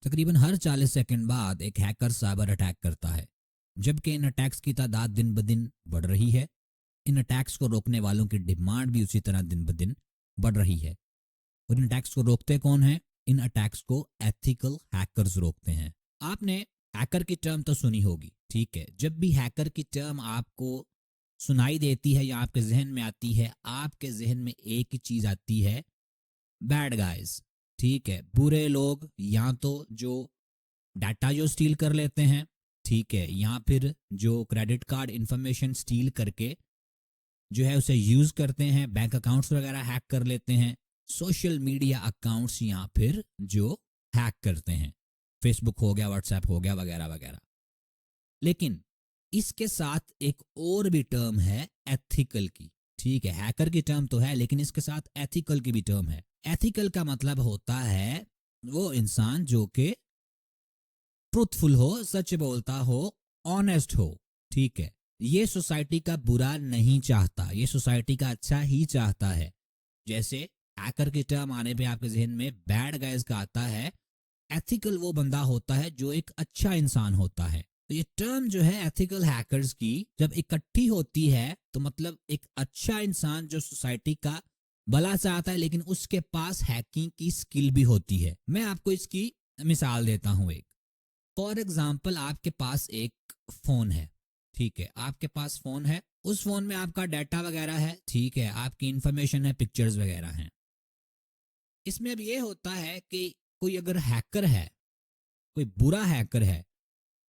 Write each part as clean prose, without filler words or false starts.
तकरीबन हर 40 सेकंड बाद एक हैकर साइबर अटैक करता है, जबकि इन अटैक्स की तादाद दिन ब दिन बढ़ रही है। इन अटैक्स को रोकने वालों की डिमांड भी उसी तरह दिन ब दिन बढ़ रही है। और इन अटैक्स को रोकते कौन है? इन अटैक्स को एथिकल हैकर्स रोकते हैं। आपने हैकर की टर्म तो सुनी होगी, ठीक है। जब भी हैकर की टर्म आपको सुनाई देती है या आपके जहन में आती है, आपके जहन में एक ही चीज आती है, बैड गाइज। ठीक है, बुरे लोग, या तो जो डाटा जो स्टील कर लेते हैं, ठीक है, या फिर जो क्रेडिट कार्ड इंफॉर्मेशन स्टील करके जो है उसे यूज करते हैं, बैंक अकाउंट्स वगैरह हैक कर लेते हैं, सोशल मीडिया अकाउंट्स या फिर जो हैक करते हैं, फेसबुक हो गया, व्हाट्सएप हो गया, वगैरह वगैरह। लेकिन इसके साथ एक और भी टर्म है एथिकल की। ठीक है, हैकर की टर्म तो है, लेकिन इसके साथ एथिकल की भी टर्म है। एथिकल का मतलब होता है वो इंसान जो कि ट्रूथफुल हो, सच बोलता हो, ऑनेस्ट हो। ठीक है, ये सोसाइटी का बुरा नहीं चाहता, ये सोसाइटी का अच्छा ही चाहता है। जैसे हैकर की टर्म आने पे आपके जहन में बैड गाइज का आता है, एथिकल वो बंदा होता है जो एक अच्छा इंसान होता है। तो ये टर्म जो है एथिकल हैकर्स की जब इकट्ठी होती है तो मतलब एक अच्छा इंसान जो सोसाइटी का भला चाहता है, लेकिन उसके पास हैकिंग की स्किल भी होती है। मैं आपको इसकी मिसाल देता हूं एक। फॉर एग्जाम्पल, आपके पास एक फोन है, ठीक है, आपके पास फोन है, उस फोन में आपका डाटा वगैरह है, ठीक है, आपकी इंफॉर्मेशन है, पिक्चर्स वगैरह हैं। इसमें अब ये होता है कि कोई अगर हैकर है, कोई बुरा हैकर है,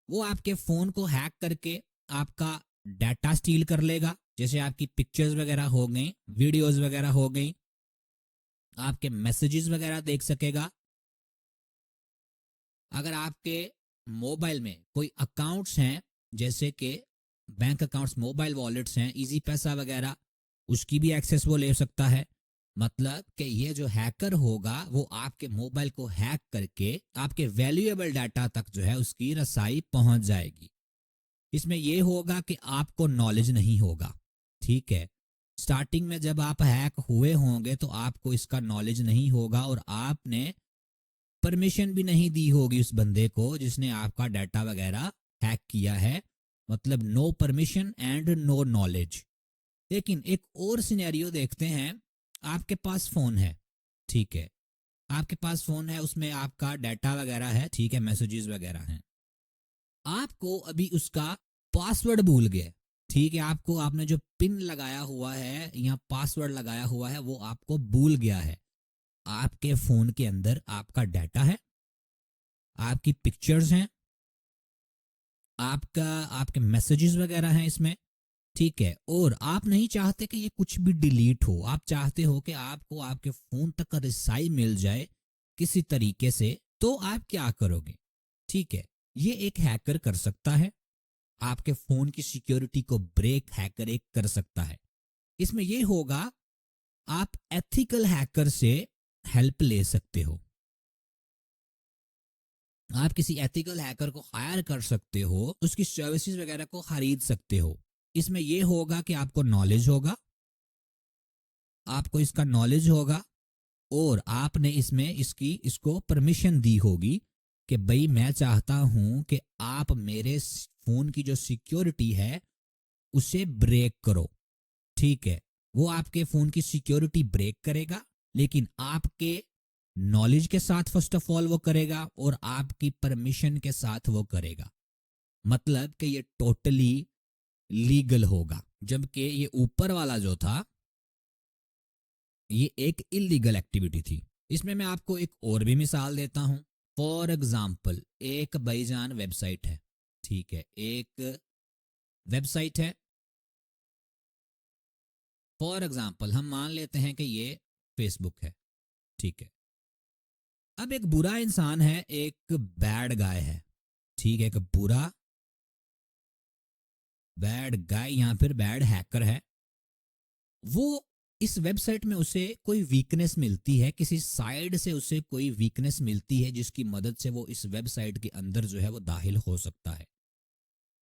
वो आपके फोन को हैक करके आपका डाटा स्टील कर लेगा। जैसे आपकी पिक्चर्स वगैरह हो गई, वीडियोस वगैरह हो गई, आपके मैसेजेस वगैरह देख सकेगा। अगर आपके मोबाइल में कोई अकाउंट्स हैं, जैसे कि बैंक अकाउंट्स, मोबाइल वॉलेट्स हैं, इजी पैसा वगैरह, उसकी भी एक्सेस वो ले सकता है। मतलब कि ये जो हैकर होगा वो आपके मोबाइल को हैक करके आपके वैल्यूएबल डाटा तक जो है उसकी रसाई पहुंच जाएगी। इसमें यह होगा कि आपको नॉलेज नहीं होगा, ठीक है। स्टार्टिंग में जब आप हैक हुए होंगे तो आपको इसका नॉलेज नहीं होगा और आपने परमिशन भी नहीं दी होगी उस बंदे को जिसने आपका डाटा वगैरह हैक किया है। मतलब no permission and no knowledge. लेकिन एक और सिनेरियो देखते हैं। आपके पास फोन है, ठीक है, आपके पास फोन है, उसमें आपका डाटा वगैरह है, ठीक है, मैसेजेस वगैरह हैं। आपको अभी उसका पासवर्ड भूल गए, ठीक है, आपको आपने जो पिन लगाया हुआ है या पासवर्ड लगाया हुआ है वो आपको भूल गया है। आपके फोन के अंदर आपका डाटा है, आपकी पिक्चर्स हैं, आपका आपके मैसेजेस वगैरह हैं इसमें, ठीक है, और आप नहीं चाहते कि ये कुछ भी डिलीट हो। आप चाहते हो कि आपको आपके फोन तक का रिसाई मिल जाए किसी तरीके से। तो आप क्या करोगे? ठीक है, ये एक हैकर कर सकता है, आपके फोन की सिक्योरिटी को ब्रेक हैकर एक कर सकता है। इसमें यह होगा, आप एथिकल हैकर से हेल्प ले सकते हो। आप किसी एथिकल हैकर को हायर कर सकते हो, उसकी सर्विसेज वगैरह को खरीद सकते हो। इसमें यह होगा कि आपको नॉलेज होगा, आपको इसका नॉलेज होगा और आपने इसमें इसको परमिशन दी होगी कि भाई मैं चाहता हूं कि आप मेरे फोन की जो सिक्योरिटी है उसे ब्रेक करो। ठीक है, वो आपके फोन की सिक्योरिटी ब्रेक करेगा, लेकिन आपके नॉलेज के साथ फर्स्ट ऑफ ऑल वो करेगा और आपकी परमिशन के साथ वो करेगा। मतलब कि ये टोटली लीगल होगा, जबकि ये ऊपर वाला जो था ये एक इलीगल एक्टिविटी थी। इसमें मैं आपको एक और भी मिसाल देता हूं। फॉर एग्जाम्पल, एक भाईजान वेबसाइट है, ठीक है, एक वेबसाइट है। फॉर एग्जाम्पल हम मान लेते हैं कि ये फेसबुक है, ठीक है। अब एक बुरा इंसान है, एक बैड गाय है, ठीक है, एक बुरा बैड गाय या फिर बैड हैकर है। वो इस वेबसाइट में उसे कोई वीकनेस मिलती है, किसी साइड से उसे कोई वीकनेस मिलती है जिसकी मदद से वो इस वेबसाइट के अंदर जो है वो दाखिल हो सकता है।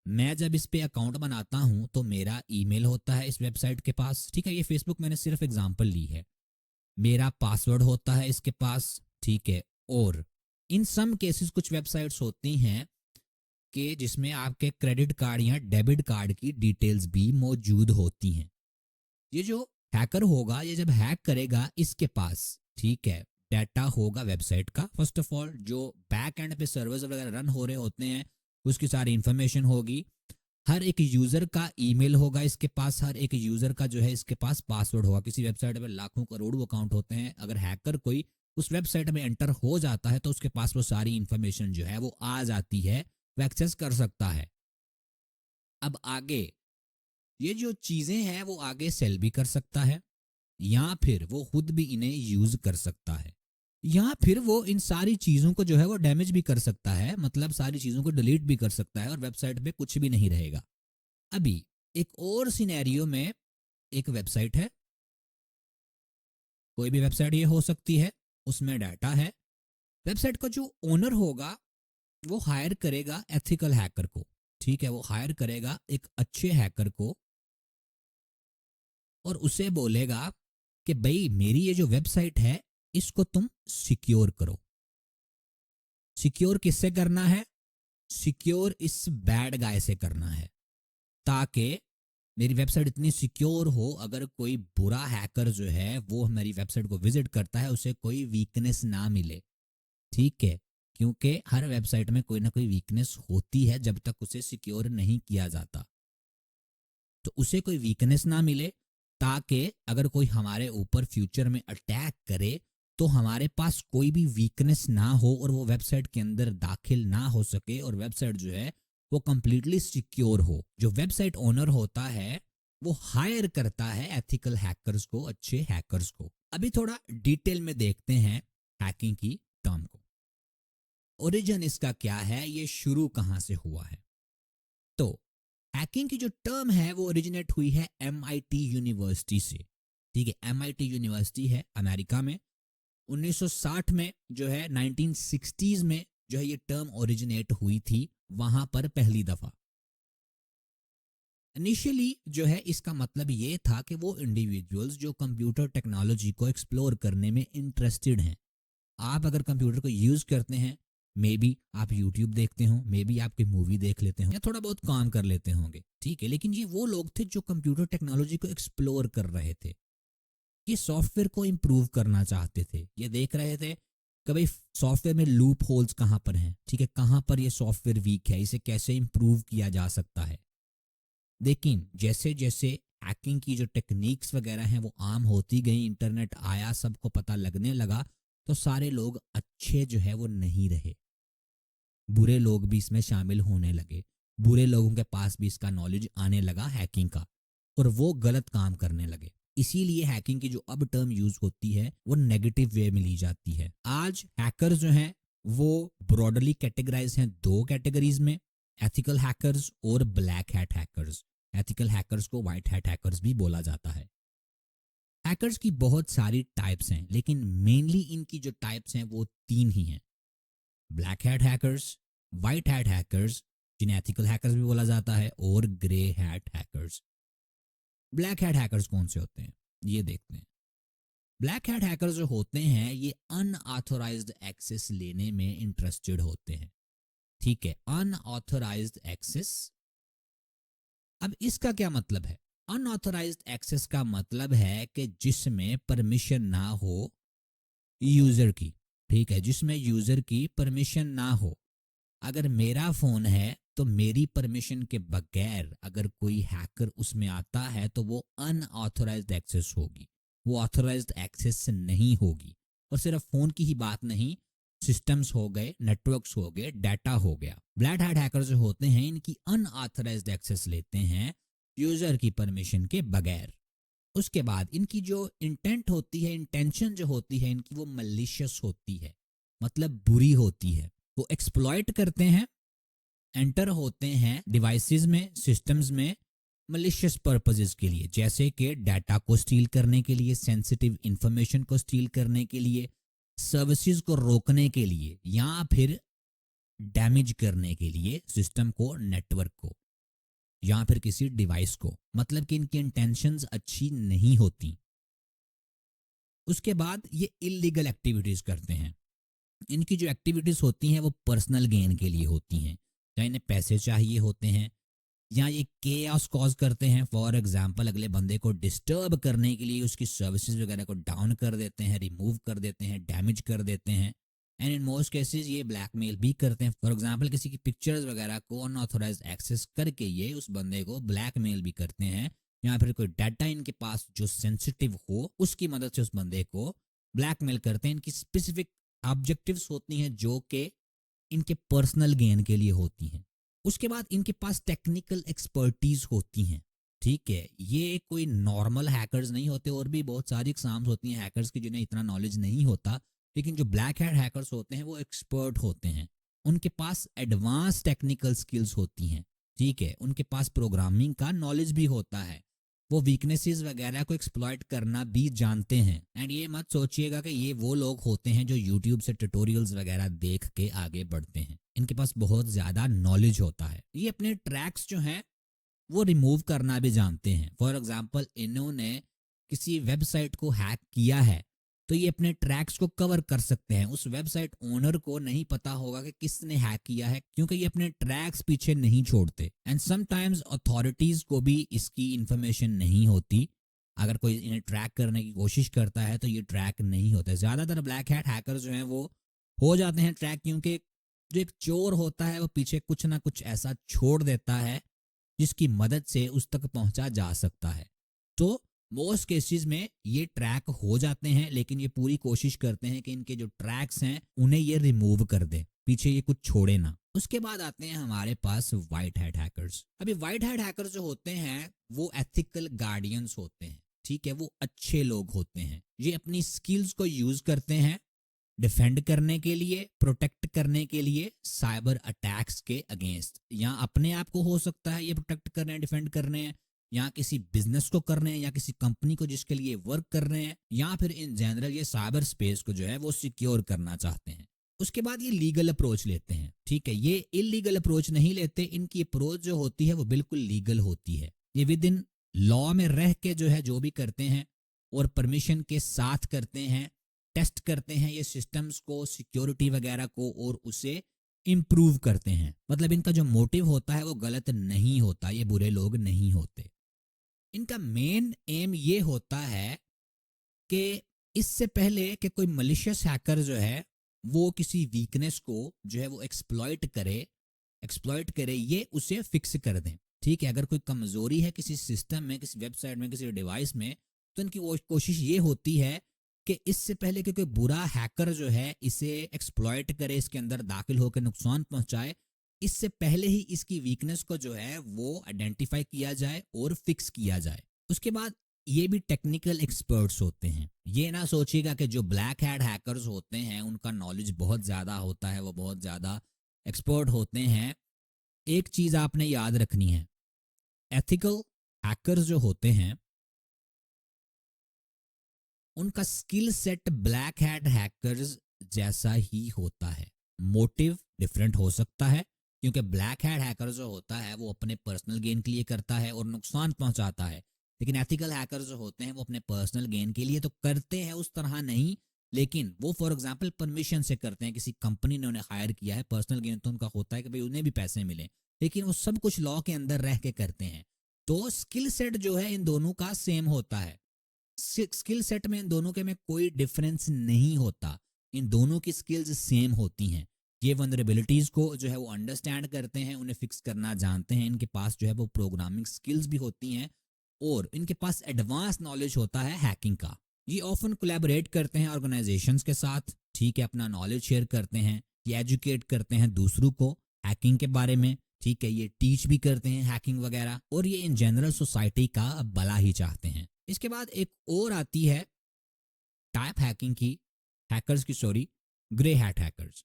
मैं जब इस पे अकाउंट बनाता हूं तो मेरा ईमेल होता है इस वेबसाइट के पास, ठीक है, ये फेसबुक मैंने सिर्फ एग्जांपल ली है। मेरा पासवर्ड होता है इसके पास, ठीक है, और इन सम केसेस कुछ वेबसाइट्स होती हैं कि जिसमें आपके क्रेडिट कार्ड या डेबिट कार्ड की डिटेल्स भी मौजूद होती हैं। ये जो हैकर होगा, ये जब हैक करेगा, इसके पास, ठीक है, डाटा होगा वेबसाइट का। फर्स्ट ऑफ ऑल जो बैक एंड पे सर्वर्स वगैरह रन हो रहे होते हैं उसकी सारी इंफॉर्मेशन होगी। हर एक यूजर का ईमेल होगा इसके पास, हर एक यूजर का जो है इसके पास पासवर्ड होगा। किसी वेबसाइट में लाखों करोड़ों अकाउंट होते हैं, अगर हैकर कोई उस वेबसाइट में एंटर हो जाता है तो उसके पास वो सारी इंफॉर्मेशन जो है वो आ जाती है, वो एक्सेस कर सकता है। अब आगे ये जो चीजें हैं वो आगे सेल भी कर सकता है, या फिर वो खुद भी इन्हें यूज कर सकता है, या फिर वो इन सारी चीजों को जो है वो डैमेज भी कर सकता है, मतलब सारी चीजों को डिलीट भी कर सकता है और वेबसाइट पे कुछ भी नहीं रहेगा। अभी एक और सिनेरियो में, एक वेबसाइट है, कोई भी वेबसाइट ये हो सकती है, उसमें डाटा है। वेबसाइट का जो ओनर होगा वो हायर करेगा एथिकल हैकर को, ठीक है, वो हायर करेगा एक अच्छे हैकर को और उसे बोलेगा कि भाई मेरी ये जो वेबसाइट है इसको तुम सिक्योर करो। सिक्योर किससे करना है? सिक्योर इस बैड गाय से करना है, ताकि मेरी वेबसाइट इतनी सिक्योर हो, अगर कोई बुरा हैकर जो है वो हमारी वेबसाइट को विजिट करता है उसे कोई वीकनेस ना मिले, ठीक है, क्योंकि हर वेबसाइट में कोई ना कोई वीकनेस होती है जब तक उसे सिक्योर नहीं किया जाता। तो उसे कोई वीकनेस ना मिले, ताकि अगर कोई हमारे ऊपर फ्यूचर में अटैक करे तो हमारे पास कोई भी वीकनेस ना हो और वो वेबसाइट के अंदर दाखिल ना हो सके और वेबसाइट जो है वो कंप्लीटली सिक्योर हो। जो वेबसाइट ओनर होता है वो हायर करता है एथिकल हैकर्स को, अच्छे हैकर्स को। अभी थोड़ा डिटेल में देखते हैं हैकिंग की टर्म को। ओरिजिन इसका क्या है, ये शुरू कहां से हुआ है? तो हैकिंग की जो टर्म है वो ओरिजिनेट हुई है MIT यूनिवर्सिटी से, ठीक है। MIT यूनिवर्सिटी है अमेरिका में। 1960 में जो है 1960s में जो है ये टर्म ओरिजिनेट हुई थी वहां पर पहली दफा। इनिशियली जो है इसका मतलब ये था कि वो इंडिविजुअल्स जो कंप्यूटर टेक्नोलॉजी को एक्सप्लोर करने में इंटरेस्टेड हैं। आप अगर कंप्यूटर को यूज करते हैं, मे बी आप यूट्यूब देखते हो, मे बी आप कोई मूवी देख लेते हो या थोड़ा बहुत काम कर लेते होंगे, ठीक है, लेकिन ये वो लोग थे जो कंप्यूटर टेक्नोलॉजी को एक्सप्लोर कर रहे थे, ये सॉफ्टवेयर को इम्प्रूव करना चाहते थे, ये देख रहे थे कि भाई सॉफ्टवेयर में लूप होल्स कहाँ पर हैं, ठीक है, कहाँ पर ये सॉफ्टवेयर वीक है, इसे कैसे इम्प्रूव किया जा सकता है। लेकिन जैसे जैसे हैकिंग की जो टेक्निक्स वगैरह हैं वो आम होती गई, इंटरनेट आया, सबको पता लगने लगा, तो सारे लोग अच्छे जो है वो नहीं रहे, बुरे लोग भी इसमें शामिल होने लगे। बुरे लोगों के पास भी इसका नॉलेज आने लगा हैकिंग का, और वो गलत काम करने लगे। इसीलिए हैकिंग की जो अब टर्म यूज होती है वो नेगेटिव वे में ली जाती है। आज हैकर्स जो हैं वो ब्रॉडली कैटेगराइज हैं दो कैटेगरीज में, एथिकल हैकर्स और black hat hackers. Ethical hackers को व्हाइट हैट हैकर्स भी बोला जाता है। हैकर्स की बहुत सारी टाइप्स हैं, लेकिन मेनली इनकी जो टाइप्स हैं वो तीन ही हैं: black hat hackers, white hat hackers जिन्हें एथिकल हैकर्स भी बोला जाता है, और grey hat hackers. Black hat hackers कौन से होते हैं ये देखते हैं। ब्लैक हैट हैकर्स जो होते हैं ये अनऑथोराइज्ड एक्सेस लेने में इंटरेस्टेड होते हैं, ठीक है, अनऑथोराइज्ड एक्सेस। अब इसका क्या मतलब है? अनऑथोराइज्ड एक्सेस का मतलब है कि जिसमें परमिशन ना हो यूजर की, ठीक है, जिसमें यूजर की परमिशन ना हो। अगर मेरा फोन है तो मेरी परमिशन के बगैर अगर कोई हैकर उसमें आता है तो वो अनऑथोराइज्ड एक्सेस होगी, वो ऑथोराइज्ड एक्सेस नहीं होगी। और सिर्फ फोन की ही बात नहीं, सिस्टम्स हो गए, नेटवर्क्स हो गए, डाटा हो गया। ब्लैक हैट हैकर जो होते हैं इनकी अनऑथोराइज्ड एक्सेस लेते हैं यूजर की परमिशन के बगैर। उसके बाद इनकी जो इंटेंट होती है, इंटेंशन जो होती है इनकी, वो मलिशियस होती है, मतलब बुरी होती है। वो एक्सप्लॉइट करते हैं, एंटर होते हैं डिवाइसेस में, सिस्टम्स में मलिशियस पर्पसेस के लिए, जैसे कि डाटा को स्टील करने के लिए, सेंसिटिव इंफॉर्मेशन को स्टील करने के लिए, सर्विसेज को रोकने के लिए, या फिर डैमेज करने के लिए सिस्टम को, नेटवर्क को, या फिर किसी डिवाइस को। मतलब कि इनकी इंटेंशंस अच्छी नहीं होती। उसके बाद ये इलीगल एक्टिविटीज करते हैं, इनकी जो एक्टिविटीज़ होती हैं वो पर्सनल गेन के लिए होती हैं, चाहे इन्हें पैसे चाहिए होते हैं या ये केओस कॉज करते हैं। फॉर एग्जांपल अगले बंदे को डिस्टर्ब करने के लिए उसकी सर्विसेज वगैरह को डाउन कर देते हैं, रिमूव कर देते हैं, डैमेज कर देते हैं। एंड इन मोस्ट केसेस ये ब्लैकमेल भी करते हैं। फॉर एग्जांपल किसी की पिक्चर्स वगैरह को अनऑथोराइज एक्सेस करके ये उस बंदे को ब्लैकमेल भी करते हैं, या फिर कोई डाटा इनके पास जो सेंसिटिव हो उसकी मदद से उस बंदे को ब्लैकमेल करते हैं। इनकी स्पेसिफिक ऑब्जेक्टिव्स होती हैं जो कि इनके पर्सनल गेन के लिए होती हैं। उसके बाद इनके पास टेक्निकल एक्सपर्टीज होती हैं। ठीक है, ये कोई नॉर्मल हैकर्स नहीं होते, और भी बहुत सारी एग्जाम्स होती हैं हैकर्स की जिन्हें इतना नॉलेज नहीं होता, लेकिन जो ब्लैक हैट हैकर्स होते हैं वो एक्सपर्ट होते हैं। उनके पास एडवांस टेक्निकल स्किल्स होती हैं। ठीक है, उनके पास प्रोग्रामिंग का नॉलेज भी होता है, वो वीकनेसेस वगैरह को एक्सप्लॉइट करना भी जानते हैं। एंड ये मत सोचिएगा कि ये वो लोग होते हैं जो यूट्यूब से ट्यूटोरियल्स वगैरह देख के आगे बढ़ते हैं। इनके पास बहुत ज़्यादा नॉलेज होता है। ये अपने ट्रैक्स जो हैं वो रिमूव करना भी जानते हैं। फॉर एग्जांपल इन्होंने किसी वेबसाइट को हैक किया है तो ये अपने ट्रैक्स को कवर कर सकते हैं। उस वेबसाइट ओनर को नहीं पता होगा कि किसने हैक किया है, क्योंकि ये अपने ट्रैक्स पीछे नहीं छोड़ते। एंड समटाइम्स अथॉरिटीज को भी इसकी इंफॉर्मेशन नहीं होती। अगर कोई इन्हें ट्रैक करने की कोशिश करता है तो ये ट्रैक नहीं होते। ज़्यादातर ब्लैक हैट हैकर जो हैं वो हो जाते हैं ट्रैक, क्योंकि जो एक चोर होता है वो पीछे कुछ ना कुछ ऐसा छोड़ देता है जिसकी मदद से उस तक पहुंचा जा सकता है। तो मोस्ट केसेस में ये ट्रैक हो जाते हैं, लेकिन ये पूरी कोशिश करते हैं कि इनके जो ट्रैक्स हैं उन्हें ये रिमूव कर दे, पीछे ये कुछ छोड़े ना। उसके बाद आते हैं हमारे पास व्हाइट हैट हैकर्स। अभी व्हाइट हैट हैकर्स जो होते हैं वो एथिकल गार्डियंस होते हैं। ठीक है, वो अच्छे लोग होते हैं। ये अपनी स्किल्स को यूज करते हैं डिफेंड करने के लिए, प्रोटेक्ट करने के लिए साइबर अटैक्स के अगेंस्ट। या अपने आप को हो सकता है ये प्रोटेक्ट कर रहे हैं, डिफेंड कर रहे हैं, या किसी बिजनेस को कर रहे हैं, या किसी कंपनी को जिसके लिए वर्क कर रहे हैं, या फिर इन जनरल ये साइबर स्पेस को जो है वो सिक्योर करना चाहते हैं। उसके बाद ये लीगल अप्रोच लेते हैं। ठीक है, ये इलीगल अप्रोच नहीं लेते। इनकी अप्रोच जो होती है वो बिल्कुल लीगल होती है। ये विद इन लॉ में रह के जो है जो भी करते हैं और परमिशन के साथ करते हैं, टेस्ट करते हैं ये सिस्टम्स को, सिक्योरिटी वगैरह को, और उसे इम्प्रूव करते हैं। मतलब इनका जो मोटिव होता है वो गलत नहीं होता, ये बुरे लोग नहीं होते। इनका मेन एम ये होता है कि इससे पहले कि कोई मलिशियस हैकर जो है वो किसी वीकनेस को जो है वो एक्सप्लॉइट करे, ये उसे फिक्स कर दें। ठीक है, अगर कोई कमजोरी है किसी सिस्टम में, किसी वेबसाइट में, किसी डिवाइस में, तो इनकी कोशिश ये होती है कि इससे पहले कि कोई बुरा हैकर जो है इसे एक्सप्लॉइट करे, इसके अंदर दाखिल होकर नुकसान पहुंचाए, इससे पहले ही इसकी वीकनेस को जो है वो आइडेंटिफाई किया जाए और फिक्स किया जाए। उसके बाद ये भी टेक्निकल एक्सपर्ट्स होते हैं। ये ना सोचिएगा कि जो ब्लैक हैट हैकर्स होते हैं उनका नॉलेज बहुत ज़्यादा होता है, वो बहुत ज़्यादा एक्सपर्ट होते हैं। एक चीज़ आपने याद रखनी है, एथिकल हैकर्स जो होते हैं उनका skill set black hat hackers जैसा ही होता है। मोटिव डिफरेंट हो सकता है, क्योंकि ब्लैक हैट हैकर जो होता है वो अपने पर्सनल गेन के लिए करता है और नुकसान पहुंचाता है, लेकिन एथिकल हैकर जो होते हैं वो अपने पर्सनल गेन के लिए तो करते हैं उस तरह नहीं, लेकिन वो फॉर एग्जांपल परमिशन से करते हैं। किसी कंपनी ने उन्हें हायर किया है, पर्सनल गेन तो उनका होता है कि भाई उन्हें भी पैसे मिले, लेकिन वो सब कुछ लॉ के अंदर रह के करते हैं। तो स्किल सेट जो है इन दोनों का सेम होता है। स्किल सेट में इन दोनों के में कोई डिफरेंस नहीं होता, इन दोनों की स्किल्स सेम होती हैं। ये वनरेबिलिटीज को जो है वो अंडरस्टैंड करते हैं, उन्हें फिक्स करना जानते हैं। इनके पास जो है वो प्रोग्रामिंग स्किल्स भी होती हैं और इनके पास एडवांस नॉलेज होता है हैकिंग का। ये ऑफन कोलैबोरेट करते हैं ऑर्गेनाइजेशंस के साथ। ठीक है, अपना नॉलेज शेयर करते हैं, ये एजुकेट करते हैं दूसरों को हैकिंग के बारे में। ठीक है, ये टीच भी करते हैं हैकिंग वगैरह, और ये इन जनरल सोसाइटी का भला ही चाहते हैं। इसके बाद एक और आती है टाइप हैकिंग की, हैकर्स की सॉरी, ग्रे हैट हैकर्स।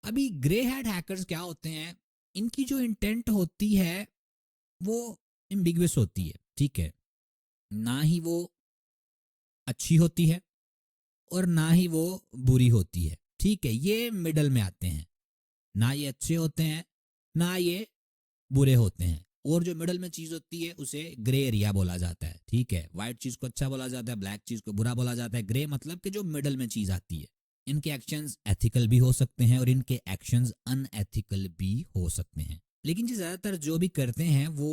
अभी ग्रे हैट हैकर्स क्या होते हैं, इनकी जो इंटेंट होती है वो एम्बिगुअस होती है। ठीक है, ना ही वो अच्छी होती है और ना ही वो बुरी होती है। ठीक है, ये मिडल में आते हैं, ना ये अच्छे होते हैं ना ये बुरे होते हैं, और जो मिडल में चीज होती है उसे ग्रे एरिया बोला जाता है। ठीक है, व्हाइट चीज को अच्छा बोला जाता है, ब्लैक चीज को बुरा बोला जाता है। ग्रे मतलब कि जो मिडल में चीज आती है। इनके एक्शंस एथिकल भी हो सकते हैं और इनके एक्शंस अनएथिकल भी हो सकते हैं। लेकिन जी ज़्यादातर जो भी करते हैं वो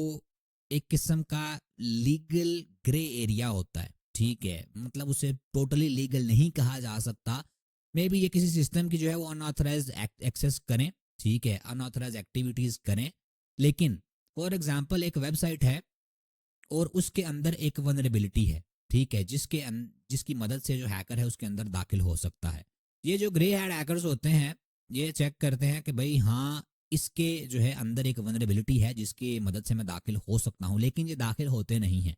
एक किस्म का लीगल ग्रे एरिया होता है, ठीक है, मतलब उसे टोटली लीगल नहीं कहा जा सकता। मे बी ये किसी सिस्टम की जो है वो अनऑथराइज एक्सेस करें, ठीक है, अनऑथराइज एक्टिविटीज़ करें। लेकिन फॉर एग्जाम्पल एक वेबसाइट है और उसके अंदर एक वनरेबिलिटी है, ठीक है, जिसकी मदद से जो हैकर है उसके अंदर दाखिल हो सकता है। ये जो ग्रे हैड हैकर्स होते हैं ये चेक करते हैं कि भाई हाँ इसके जो है अंदर एक वनरेबिलिटी है जिसकी मदद से मैं दाखिल हो सकता हूँ, लेकिन ये दाखिल होते नहीं हैं,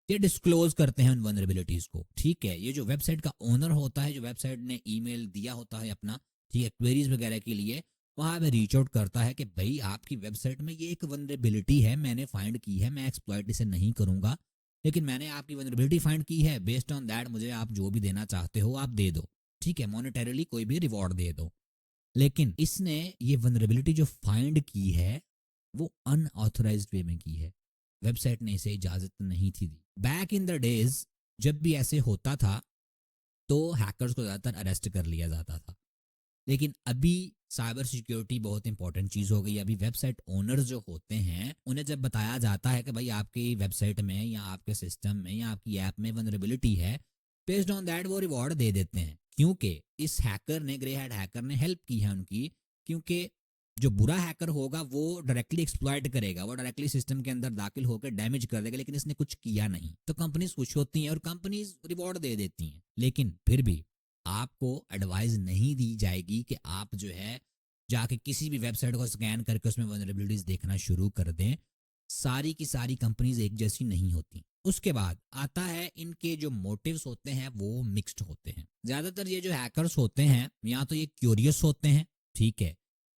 ये डिस्क्लोज करते हैं उन वनरेबिलिटीज को, ठीक है। ये जो वेबसाइट का ओनर होता है, जो वेबसाइट ने ईमेल दिया होता है अपना, ठीक है, क्वेरीज वगैरह के लिए, वहां पे रीच आउट करता है कि भाई आपकी वेबसाइट में ये एक वनरेबिलिटी है, मैंने फाइंड की है, मैं एक्सप्लॉइट इसे नहीं करूंगा, लेकिन मैंने आपकी वनरेबिलिटी फाइंड की है, बेस्ड ऑन दैट मुझे आप जो भी देना चाहते हो आप दे दो, ठीक है, मॉनेटरीली कोई भी रिवॉर्ड दे दो। लेकिन इसने ये वनरेबिलिटी जो फाइंड की है वो अनऑथराइज्ड वे में की है, वेबसाइट ने इसे इजाजत नहीं थी दी। बैक इन द डेज जब भी ऐसे होता था तो हैकर्स को ज़्यादातर अरेस्ट कर लिया जाता था, लेकिन अभी साइबर सिक्योरिटी बहुत इंपॉर्टेंट चीज़ हो गई। अभी वेबसाइट ओनर्स जो होते हैं उन्हें जब बताया जाता है कि भाई आपकी वेबसाइट में या आपके सिस्टम में या आपकी ऐप में वनरेबिलिटी है, बेस्ड ऑन दैट वो रिवॉर्ड दे देते हैं, क्योंकि इस हैकर ने, ग्रे हैड हैकर ने हेल्प की है उनकी। क्योंकि जो बुरा हैकर होगा वो डायरेक्टली एक्सप्लॉइट करेगा, वो डायरेक्टली सिस्टम के अंदर दाखिल होकर डैमेज कर देगा, लेकिन इसने कुछ किया नहीं, तो कंपनीज खुश होती हैं और कंपनीज रिवॉर्ड दे देती हैं। लेकिन फिर भी आपको एडवाइस नहीं दी जाएगी कि आप जो है जाके किसी भी वेबसाइट को स्कैन करके उसमें वनरेबिलिटीज देखना शुरू कर दें। सारी की सारी कंपनीज एक जैसी नहीं होती। उसके बाद आता है इनके जो मोटिव्स होते हैं वो मिक्स्ड होते हैं। ज्यादातर ये जो हैकर्स होते हैं या तो ये क्यूरियस होते हैं, ठीक है,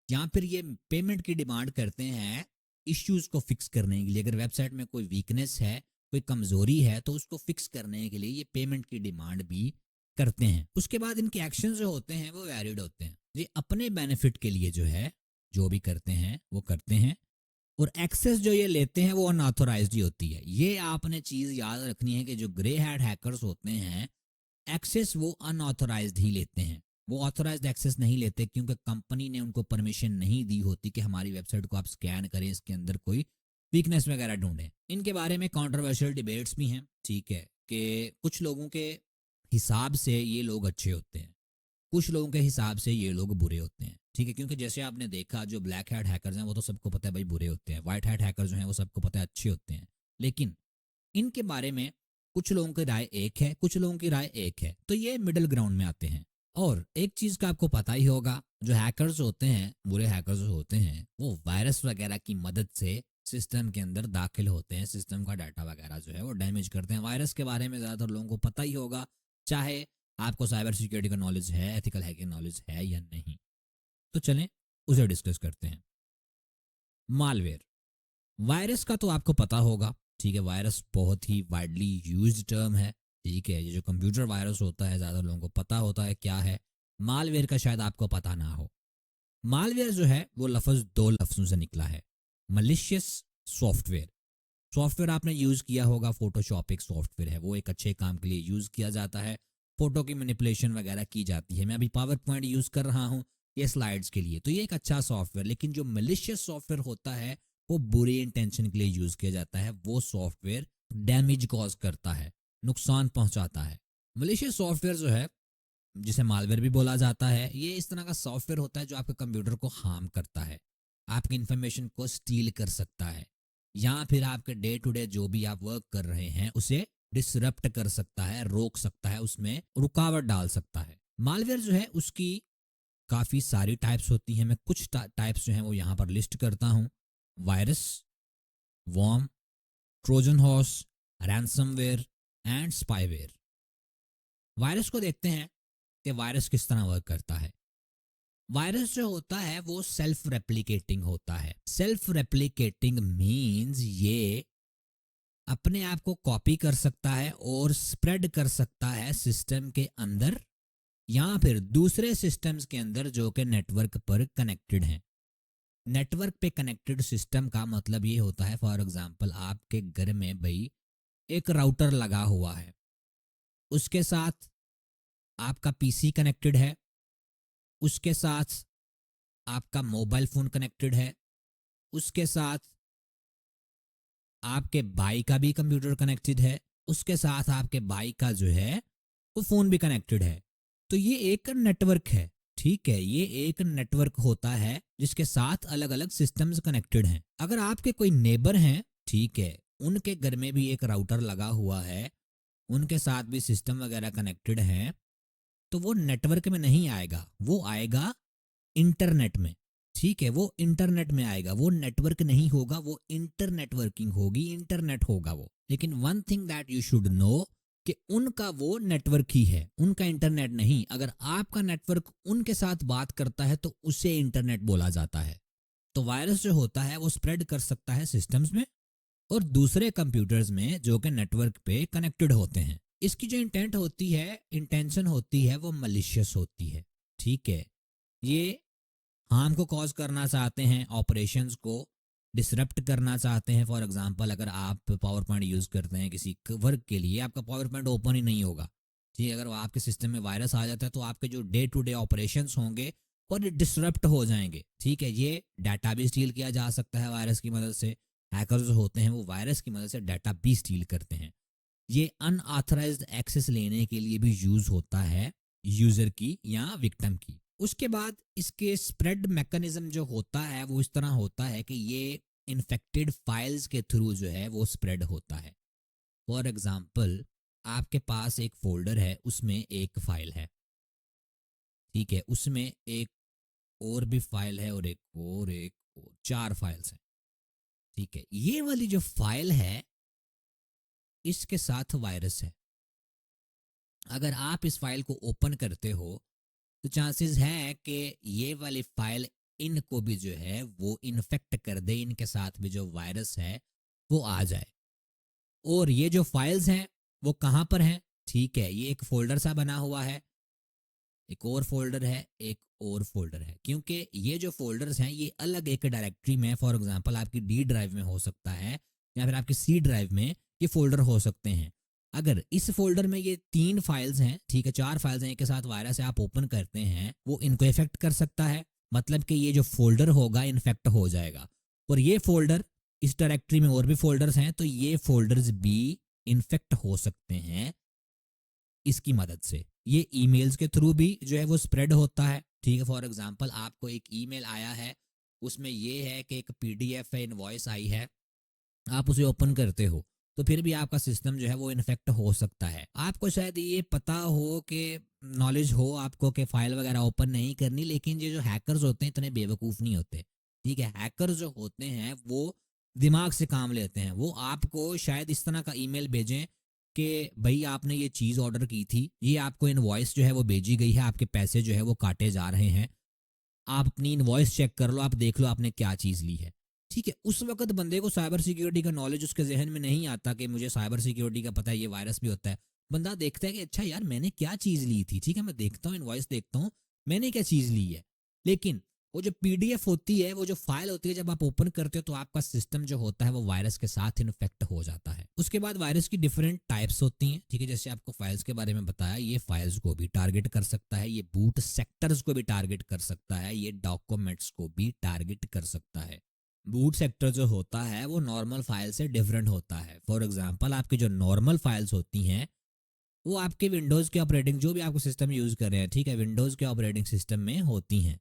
या फिर ये पेमेंट की डिमांड करते हैं इश्यूज को फिक्स करने के लिए। अगर वेबसाइट में कोई वीकनेस है, कोई कमजोरी है, तो उसको फिक्स करने के लिए ये पेमेंट की डिमांड भी करते हैं। उसके बाद इनके एक्शन जो होते हैं वो वैलिड होते हैं, ये अपने बेनिफिट के लिए जो है जो भी करते हैं वो करते हैं, और एक्सेस जो ये लेते हैं वो अनऑथोराइज्ड ही होती है। ये आपने चीज याद रखनी है कि जो ग्रे हैड हैकर्स होते हैं एक्सेस वो अनऑथोराइज्ड ही लेते हैं, वो ऑथोराइज्ड एक्सेस नहीं लेते, क्योंकि कंपनी ने उनको परमिशन नहीं दी होती कि हमारी वेबसाइट को आप स्कैन करें, इसके अंदर कोई वीकनेस वगैरह ढूंढें। इनके बारे में कंट्रोवर्शियल डिबेट्स भी हैं, ठीक है, कि कुछ लोगों के हिसाब से ये लोग अच्छे होते हैं, कुछ लोगों के हिसाब से ये लोग बुरे होते हैं, ठीक है, क्योंकि जैसे आपने देखा जो ब्लैक हैट हैकर्स हैं वो तो सबको पता है भाई बुरे होते हैं, व्हाइट हैट हैकर्स जो हैं वो सबको पता है अच्छे होते हैं। लेकिन इनके बारे में कुछ लोगों की राय एक है, कुछ लोगों की राय एक है, तो ये मिडिल ग्राउंड में आते हैं। और एक चीज का आपको पता ही होगा, जो हैकर्स होते हैं, बुरे हैकर्स होते हैं, वो वायरस वगैरह की मदद से सिस्टम के अंदर दाखिल होते हैं, सिस्टम का डाटा वगैरह जो है वो डैमेज करते हैं। वायरस के बारे में ज़्यादातर लोगों को पता ही होगा, चाहे आपको साइबर सिक्योरिटी का नॉलेज है, एथिकल हैकिंग नॉलेज है या नहीं। तो चलें उसे डिस्कस करते हैं। मालवेयर, वायरस का तो आपको पता होगा, ठीक है, वायरस बहुत ही वाइडली यूज्ड टर्म है, ठीक है, ये जो कंप्यूटर वायरस होता है ज़्यादा लोगों को पता होता है क्या है। मालवेयर का शायद आपको पता ना हो। मालवेयर जो है वो लफ्ज़ दो लफ्ज़ों से निकला है, मलिशियस सॉफ्टवेयर। सॉफ्टवेयर आपने यूज़ किया होगा, फोटोशॉप एक सॉफ्टवेयर है, वो एक अच्छे काम के लिए यूज़ किया जाता है, फोटो की मैनिपुलेशन वगैरह की जाती है। मैं अभी पावर पॉइंट यूज़ कर रहा हूँ ये स्लाइड्स के लिए, तो ये एक अच्छा सॉफ्टवेयर। लेकिन जो मलिशियस सॉफ्टवेयर होता है वो बुरे इंटेंशन के लिए यूज़ किया जाता है, वो सॉफ्टवेयर डैमेज कॉज करता है, नुकसान पहुंचाता है। मलिशियस सॉफ्टवेयर जो है, जिसे मालवेयर भी बोला जाता है, ये इस तरह का सॉफ्टवेयर होता है जो आपके कंप्यूटर को हार्म करता है, आपकी इंफॉर्मेशन को स्टील कर सकता है, या फिर आपके डे टू डे जो भी आप वर्क कर रहे हैं उसे डिसरप्ट कर सकता है, रोक सकता है, उसमें रुकावट डाल सकता है। मालवेयर जो है उसकी काफ़ी सारी टाइप्स होती हैं, मैं कुछ टाइप्स जो हैं वो यहाँ पर लिस्ट करता हूँ। Virus, worm, trojan horse, ransomware and spyware. Virus को देखते हैं कि वायरस किस तरह वर्क करता है। वायरस जो होता है वो सेल्फ रेप्लिकेटिंग होता है। सेल्फ रेप्लिकेटिंग मींस ये अपने आप को कॉपी कर सकता है और स्प्रेड कर सकता है सिस्टम के अंदर या फिर दूसरे सिस्टम्स के अंदर जो कि नेटवर्क पर कनेक्टेड हैं। नेटवर्क पे कनेक्टेड सिस्टम का मतलब ये होता है, फॉर एग्जांपल आपके घर में भाई एक राउटर लगा हुआ है, उसके साथ आपका पीसी कनेक्टेड है, उसके साथ आपका मोबाइल फ़ोन कनेक्टेड है, उसके साथ आपके भाई का भी कंप्यूटर कनेक्टेड है, उसके साथ आपके भाई का जो है वो फ़ोन भी कनेक्टेड है। तो ये एक नेटवर्क है, ठीक है, ये एक नेटवर्क होता है जिसके साथ अलग अलग सिस्टम्स कनेक्टेड हैं। अगर आपके कोई नेबर हैं, ठीक है, उनके घर में भी एक राउटर लगा हुआ है, उनके साथ भी सिस्टम वगैरह कनेक्टेड हैं, तो वो नेटवर्क में नहीं आएगा, वो आएगा इंटरनेट में। ठीक है, वो इंटरनेट में आएगा, वो नेटवर्क नहीं होगा, वो इंटरनेटवर्किंग होगी, इंटरनेट होगा वो। लेकिन one thing that you should know कि उनका वो नेटवर्क ही है, उनका इंटरनेट नहीं। अगर आपका नेटवर्क उनके साथ बात करता है तो उसे इंटरनेट बोला जाता है। तो वायरस जो होता है वो स्प्रेड कर सकता है सिस्टम्स में और दूसरे कंप्यूटर्स में जो कि नेटवर्क पे कनेक्टेड होते हैं। इसकी जो इंटेंट होती है, इंटेंशन होती है, वो मलिशियस होती है। ठीक है, ये हार्म को कॉज करना चाहते हैं, ऑपरेशंस को डिसरप्ट करना चाहते हैं। फॉर एग्जांपल, अगर आप पावर पॉइंट यूज़ करते हैं किसी वर्क के लिए, आपका पावर पॉइंट ओपन ही नहीं होगा। ठीक है, अगर वो आपके सिस्टम में वायरस आ जाता है तो आपके जो डे टू डे ऑपरेशंस होंगे और डिसरप्ट हो जाएंगे। ठीक है, ये डाटा भी स्टील किया जा सकता है वायरस की मदद से। हैकर्स जो होते हैं वो वायरस की मदद से डाटा भी स्टील करते हैं। ये अनऑथराइज्ड एक्सेस लेने के लिए भी यूज होता है, यूजर की या विक्टिम की। उसके बाद इसके स्प्रेड मैकेनिज्म जो होता है वो इस तरह होता है कि ये इन्फेक्टेड फाइल्स के थ्रू जो है वो स्प्रेड होता है। फॉर एग्जांपल, आपके पास एक फोल्डर है, उसमें एक फाइल है, ठीक है, उसमें एक और भी फाइल है और एक और 4 फाइल्स हैं। ठीक है, ये वाली जो फाइल है इसके साथ वायरस है। अगर आप इस फाइल को ओपन करते हो तो चांसेस है कि ये वाली फाइल इनको भी जो है वो इन्फेक्ट कर दे, इनके साथ भी जो वायरस है वो आ जाए। और ये जो फाइल्स हैं वो कहाँ पर हैं? ठीक है, ये एक फोल्डर सा बना हुआ है, एक और फोल्डर है, एक और फोल्डर है, क्योंकि ये जो फोल्डर्स हैं ये अलग एक डायरेक्टरी में, फॉर एग्जांपल आपकी डी ड्राइव में हो सकता है या फिर आपकी सी ड्राइव में ये फोल्डर हो सकते हैं। अगर इस फोल्डर में ये 3 फाइल्स हैं, ठीक है, 4 फाइल्स हैं, एक के साथ वायरस है, आप ओपन करते हैं, वो इनको इफेक्ट कर सकता है। मतलब कि ये जो फोल्डर होगा इन्फेक्ट हो जाएगा। और ये फोल्डर, इस डायरेक्टरी में और भी फोल्डर्स हैं, तो ये फोल्डर्स भी इन्फेक्ट हो सकते हैं इसकी मदद से। ये ईमेल्स के थ्रू भी जो है वो स्प्रेड होता है। ठीक है, फॉर एग्जांपल आपको एक ईमेल आया है, उसमें ये है कि एक पीडीएफ है, इनवॉइस आई है, आप उसे ओपन करते हो तो फिर भी आपका सिस्टम जो है वो इन्फेक्ट हो सकता है। आपको शायद ये पता हो कि नॉलेज हो आपको कि फाइल वगैरह ओपन नहीं करनी, लेकिन ये जो हैकर्स होते हैं इतने बेवकूफ़ नहीं होते। ठीक है, हैकर्स जो होते हैं वो दिमाग से काम लेते हैं। वो आपको शायद इस तरह का ईमेल भेजें कि भाई आपने ये चीज़ ऑर्डर की थी, ये आपको इनवॉइस जो है वो भेजी गई है, आपके पैसे जो है वो काटे जा रहे हैं, आप अपनी इनवॉइस चेक कर लो, आप देख लो आपने क्या चीज़ ली है। ठीक है, उस वक्त बंदे को साइबर सिक्योरिटी का नॉलेज उसके जहन में नहीं आता कि मुझे साइबर सिक्योरिटी का पता है, ये वायरस भी होता है। बंदा देखता है कि अच्छा यार मैंने क्या चीज़ ली थी, ठीक है, मैं देखता हूँ इनवॉइस देखता हूँ मैंने क्या चीज़ ली है। लेकिन वो जो पीडीएफ होती है, वो जो फाइल होती है, जब आप ओपन करते हो तो आपका सिस्टम जो होता है वो वायरस के साथ इन्फेक्ट हो जाता है। उसके बाद वायरस की डिफरेंट टाइप्स होती हैं। ठीक है, जैसे आपको फाइल्स के बारे में बताया, ये फाइल्स को भी टारगेट कर सकता है, ये बूट सेक्टर्स को भी टारगेट कर सकता है, ये डॉक्यूमेंट्स को भी टारगेट कर सकता है। बूट सेक्टर जो होता है वो नॉर्मल फाइल से डिफरेंट होता है। फॉर एग्जांपल, आपकी जो नॉर्मल फाइल्स होती हैं वो आपके विंडोज़ के ऑपरेटिंग, जो भी आपको सिस्टम यूज़ कर रहे हैं, ठीक है, विंडोज़ के ऑपरेटिंग सिस्टम में होती हैं।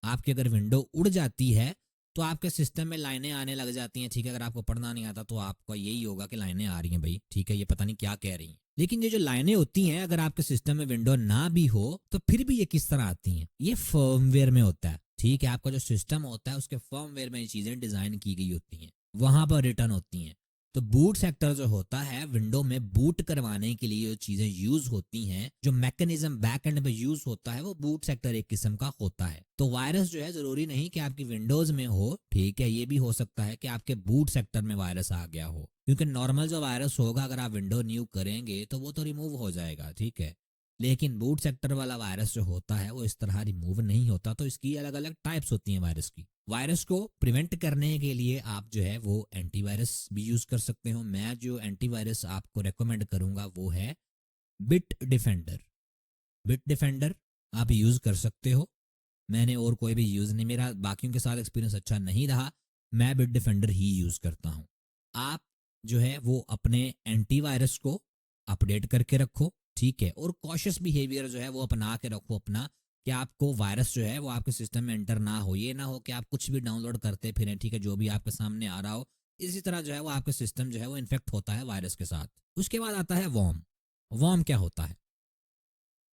आपकी अगर विंडो उड़ जाती है तो आपके सिस्टम में लाइनें आने लग जाती हैं। ठीक है, अगर आपको पढ़ना नहीं आता तो आपका यही होगा कि लाइनें आ रही हैं भाई, ठीक है, ये पता नहीं क्या कह रही हैं। लेकिन ये जो लाइनें होती हैं, अगर आपके सिस्टम में विंडो ना भी हो तो फिर भी ये किस तरह आती हैं? ये फर्मवेयर में होता है। ठीक है, आपका जो सिस्टम होता है उसके फर्मवेयर में ये चीज़ें डिज़ाइन की गई होती हैं, वहाँ पर रिटर्न होती हैं। तो बूट सेक्टर जो होता है, विंडो में बूट करवाने के लिए जो चीज़ें यूज़ होती हैं, जो मैकेनिज्म बैक एंड में यूज़ होता है, वो बूट सेक्टर एक किस्म का होता है। तो वायरस जो है ज़रूरी नहीं कि आपकी विंडोज़ में हो, ठीक है, ये भी हो सकता है कि आपके बूट सेक्टर में वायरस आ गया हो, क्योंकि नॉर्मल जो वायरस होगा अगर आप विंडो न्यू करेंगे तो वो तो रिमूव हो जाएगा। ठीक है, लेकिन बूट सेक्टर वाला वायरस जो होता है वो इस तरह रिमूव नहीं होता। तो इसकी अलग अलग टाइप्स होती हैं वायरस की। वायरस को प्रिवेंट करने के लिए आप जो है वो एंटीवायरस भी यूज़ कर सकते हो। मैं जो एंटीवायरस आपको रेकमेंड करूँगा वो है बिट डिफेंडर। बिट डिफेंडर आप यूज़ कर सकते हो, मैंने और कोई भी यूज़ नहीं, मेरा बाकियों के साथ एक्सपीरियंस अच्छा नहीं रहा, मैं बिट डिफेंडर ही यूज़ करता हूँ। आप जो है वो अपने एंटीवायरस को अपडेट करके रखो, ठीक है, और कॉशियस बिहेवियर जो है वो अपना के रखो अपना, कि आपको वायरस जो है वो आपके सिस्टम में एंटर ना हो। ये ना हो कि आप कुछ भी डाउनलोड करते फिरें, ठीक है, जो भी आपके सामने आ रहा हो, इसी तरह जो है वो आपके सिस्टम जो है वो इन्फेक्ट होता है वायरस के साथ। उसके बाद आता है वॉर्म। वॉर्म क्या होता है?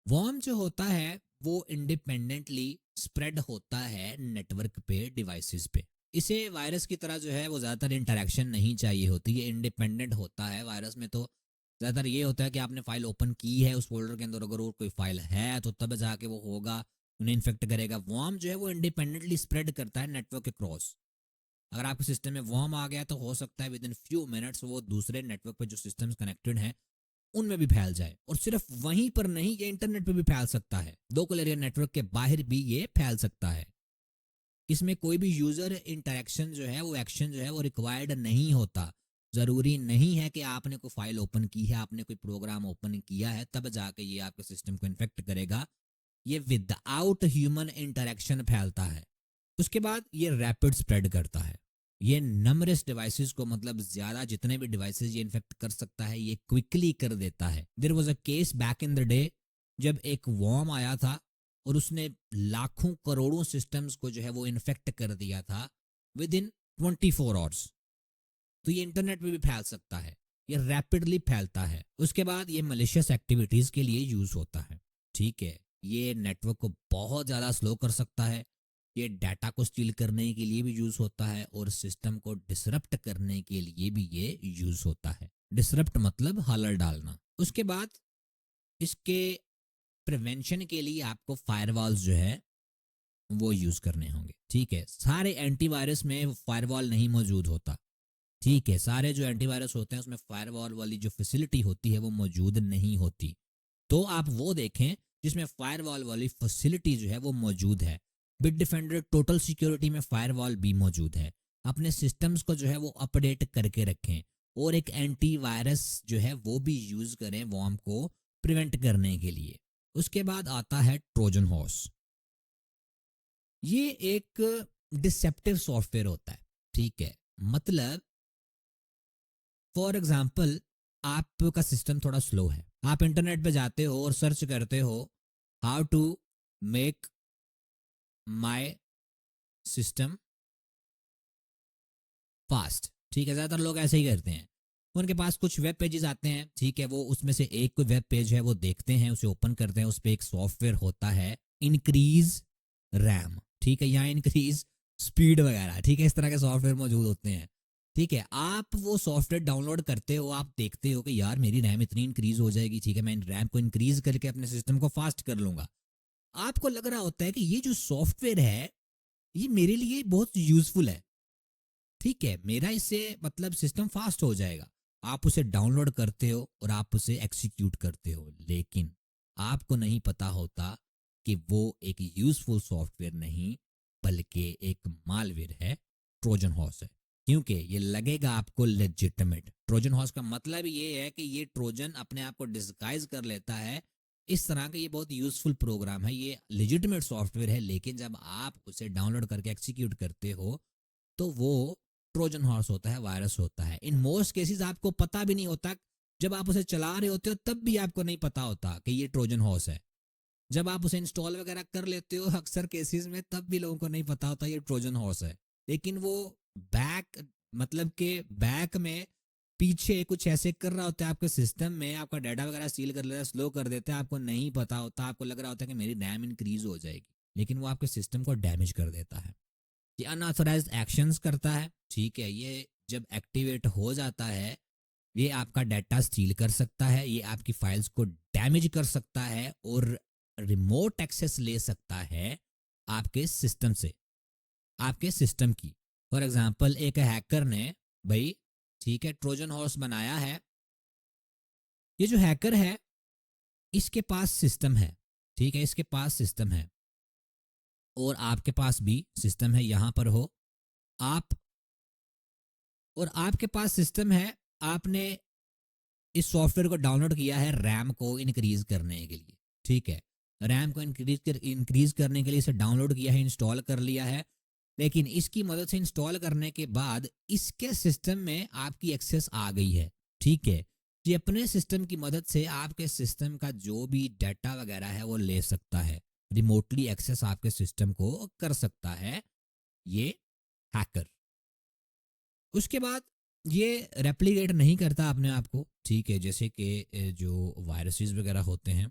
वॉर्म जो होता है वो इंडिपेंडेंटली स्प्रेड होता है नेटवर्क पे, डिवाइसेस पे। इसे वायरस की तरह जो है वो ज़्यादातर इंटरेक्शन नहीं चाहिए होती, ये इंडिपेंडेंट होता है। वायरस में तो ज़्यादातर ये होता है कि आपने फाइल ओपन की है, उस फोल्डर के अंदर अगर और कोई फाइल है तो तब जाके वो होगा, उन्हें इन्फेक्ट करेगा। वॉर्म जो है वो इंडिपेंडेंटली स्प्रेड करता है नेटवर्क के क्रॉस। अगर आपके सिस्टम में वॉर्म आ गया तो हो सकता है विद इन फ्यू मिनट्स वो दूसरे नेटवर्क पे जो सिस्टम्स कनेक्टेड हैं उनमें भी फैल जाए। और सिर्फ वहीं पर नहीं, ये इंटरनेट पे भी फैल सकता है, लोकल एरिया नेटवर्क के बाहर भी ये फैल सकता है। इसमें कोई भी यूजर इंटरेक्शन जो है वो एक्शन जो है वो रिक्वायर्ड नहीं होता। जरूरी नहीं है कि आपने कोई फाइल ओपन की है, आपने कोई प्रोग्राम ओपन किया है तब जाके ये आपके सिस्टम को इन्फेक्ट करेगा। ये विदाउट ह्यूमन इंटरेक्शन फैलता है। उसके बाद ये रैपिड स्प्रेड करता है। ये नमरेस डिवाइसेस को, मतलब ज्यादा जितने भी डिवाइसेस ये इन्फेक्ट कर सकता है, ये क्विकली कर देता है। There was a case back in the day जब एक वॉर्म आया था और उसने लाखों करोड़ों सिस्टम्स को जो है वो इन्फेक्ट कर दिया था विद इन 24 आवर्स। तो ये इंटरनेट पे भी फैल सकता है, ये रैपिडली फैलता है। उसके बाद ये मलिशियस एक्टिविटीज के लिए यूज होता है, ठीक है। ये नेटवर्क को बहुत ज़्यादा स्लो कर सकता है, ये डाटा को स्टील करने के लिए भी यूज होता है, और सिस्टम को डिसरप्ट करने के लिए भी ये यूज होता है। डिसरप्ट मतलब हलर डालना। उसके बाद इसके प्रिवेंशन के लिए आपको फायरवॉल्स जो है वो यूज करने होंगे, ठीक है। सारे एंटीवायरस में फायरवॉल नहीं मौजूद होता, ठीक है। सारे जो एंटीवायरस होते हैं उसमें फायरवॉल वाली जो फैसिलिटी होती है वो मौजूद नहीं होती। तो आप वो देखें जिसमें फायरवॉल वाली फैसिलिटी जो है वो मौजूद है। बिट डिफेंडर टोटल सिक्योरिटी में फायरवॉल भी मौजूद है। अपने सिस्टम्स को जो है वो अपडेट करके रखें, और एक एंटीवायरस जो है वो भी यूज करें वॉर्म को प्रिवेंट करने के लिए। उसके बाद आता है ट्रोजन हॉर्स। ये एक डिसेप्टिव सॉफ्टवेयर होता है, ठीक है। मतलब फॉर एग्जाम्पल आपका सिस्टम थोड़ा स्लो है, आप इंटरनेट पे जाते हो और सर्च करते हो how to make my system fast, ठीक है। ज़्यादातर लोग ऐसे ही करते हैं। उनके पास कुछ वेब पेजेस आते हैं, ठीक है, वो उसमें से एक कोई वेब पेज है वो देखते हैं, उसे ओपन करते हैं, उस पर एक सॉफ्टवेयर होता है इंक्रीज रैम, ठीक है, या इंक्रीज स्पीड वगैरह, ठीक है, इस तरह के सॉफ्टवेयर मौजूद होते हैं, ठीक है। आप वो सॉफ्टवेयर डाउनलोड करते हो, आप देखते हो कि यार मेरी रैम इतनी इंक्रीज हो जाएगी, ठीक है, मैं इन रैम को इंक्रीज करके अपने सिस्टम को फास्ट कर लूंगा। आपको लग रहा होता है कि ये जो सॉफ्टवेयर है ये मेरे लिए बहुत यूजफुल है, ठीक है, मेरा इससे मतलब सिस्टम फास्ट हो जाएगा। आप उसे डाउनलोड करते हो और आप उसे एक्सिक्यूट करते हो, लेकिन आपको नहीं पता होता कि वो एक यूजफुल सॉफ्टवेयर नहीं बल्कि एक मालवेयर है, ट्रोजन हॉर्स है। क्योंकि ये लगेगा आपको लेजिटिमेट। ट्रोजन हॉर्स का मतलब ये है कि ये ट्रोजन अपने आप को डिस्गाइज कर लेता है इस तरह का, ये बहुत यूजफुल प्रोग्राम है, ये लेजिटिमेट सॉफ्टवेयर है, लेकिन जब आप उसे डाउनलोड करके एक्सिक्यूट करते हो तो वो ट्रोजन हॉर्स होता है, वायरस होता है। इन मोस्ट केसेस आपको पता भी नहीं होता, जब आप उसे चला रहे होते हो तब भी आपको नहीं पता होता कि ये ट्रोजन हॉर्स है। जब आप उसे इंस्टॉल वगैरह कर लेते हो अक्सर केसेस में, तब भी लोगों को नहीं पता होता ये ट्रोजन हॉर्स है। लेकिन वो बैक, मतलब के बैक में पीछे कुछ ऐसे कर रहा होता है आपके सिस्टम में, आपका डाटा वगैरह सील कर लेता है, स्लो कर देता है, आपको नहीं पता होता, आपको लग रहा होता है कि मेरी रैम इंक्रीज हो जाएगी, लेकिन वो आपके सिस्टम को डैमेज कर देता है। ये अनऑथराइज्ड एक्शंस करता है, ठीक है। ये जब एक्टिवेट हो जाता है ये आपका डाटा स्टील कर सकता है, ये आपकी फाइल्स को डैमेज कर सकता है, और रिमोट एक्सेस ले सकता है आपके सिस्टम से, आपके सिस्टम की। फॉर एग्जांपल एक हैकर ने भाई, ठीक है, ट्रोजन हॉर्स बनाया है। ये जो हैकर है इसके पास सिस्टम है, ठीक है, इसके पास सिस्टम है, और आपके पास भी सिस्टम है, यहां पर हो आप, और आपके पास सिस्टम है, आपने इस सॉफ्टवेयर को डाउनलोड किया है रैम को इंक्रीज करने के लिए, ठीक है। रैम को इंक्रीज करने के लिए इसे डाउनलोड किया है, इंस्टॉल कर लिया है, लेकिन इसकी मदद से इंस्टॉल करने के बाद इसके सिस्टम में आपकी एक्सेस आ गई है। ठीक है, ये अपने सिस्टम की मदद से आपके सिस्टम का जो भी डाटा वगैरह है वो ले सकता है, रिमोटली एक्सेस आपके सिस्टम को कर सकता है ये हैकर। उसके बाद ये रेप्लिकेट नहीं करता अपने आप को। ठीक है, जैसे कि जो वायरसेस वगैरह होते हैं,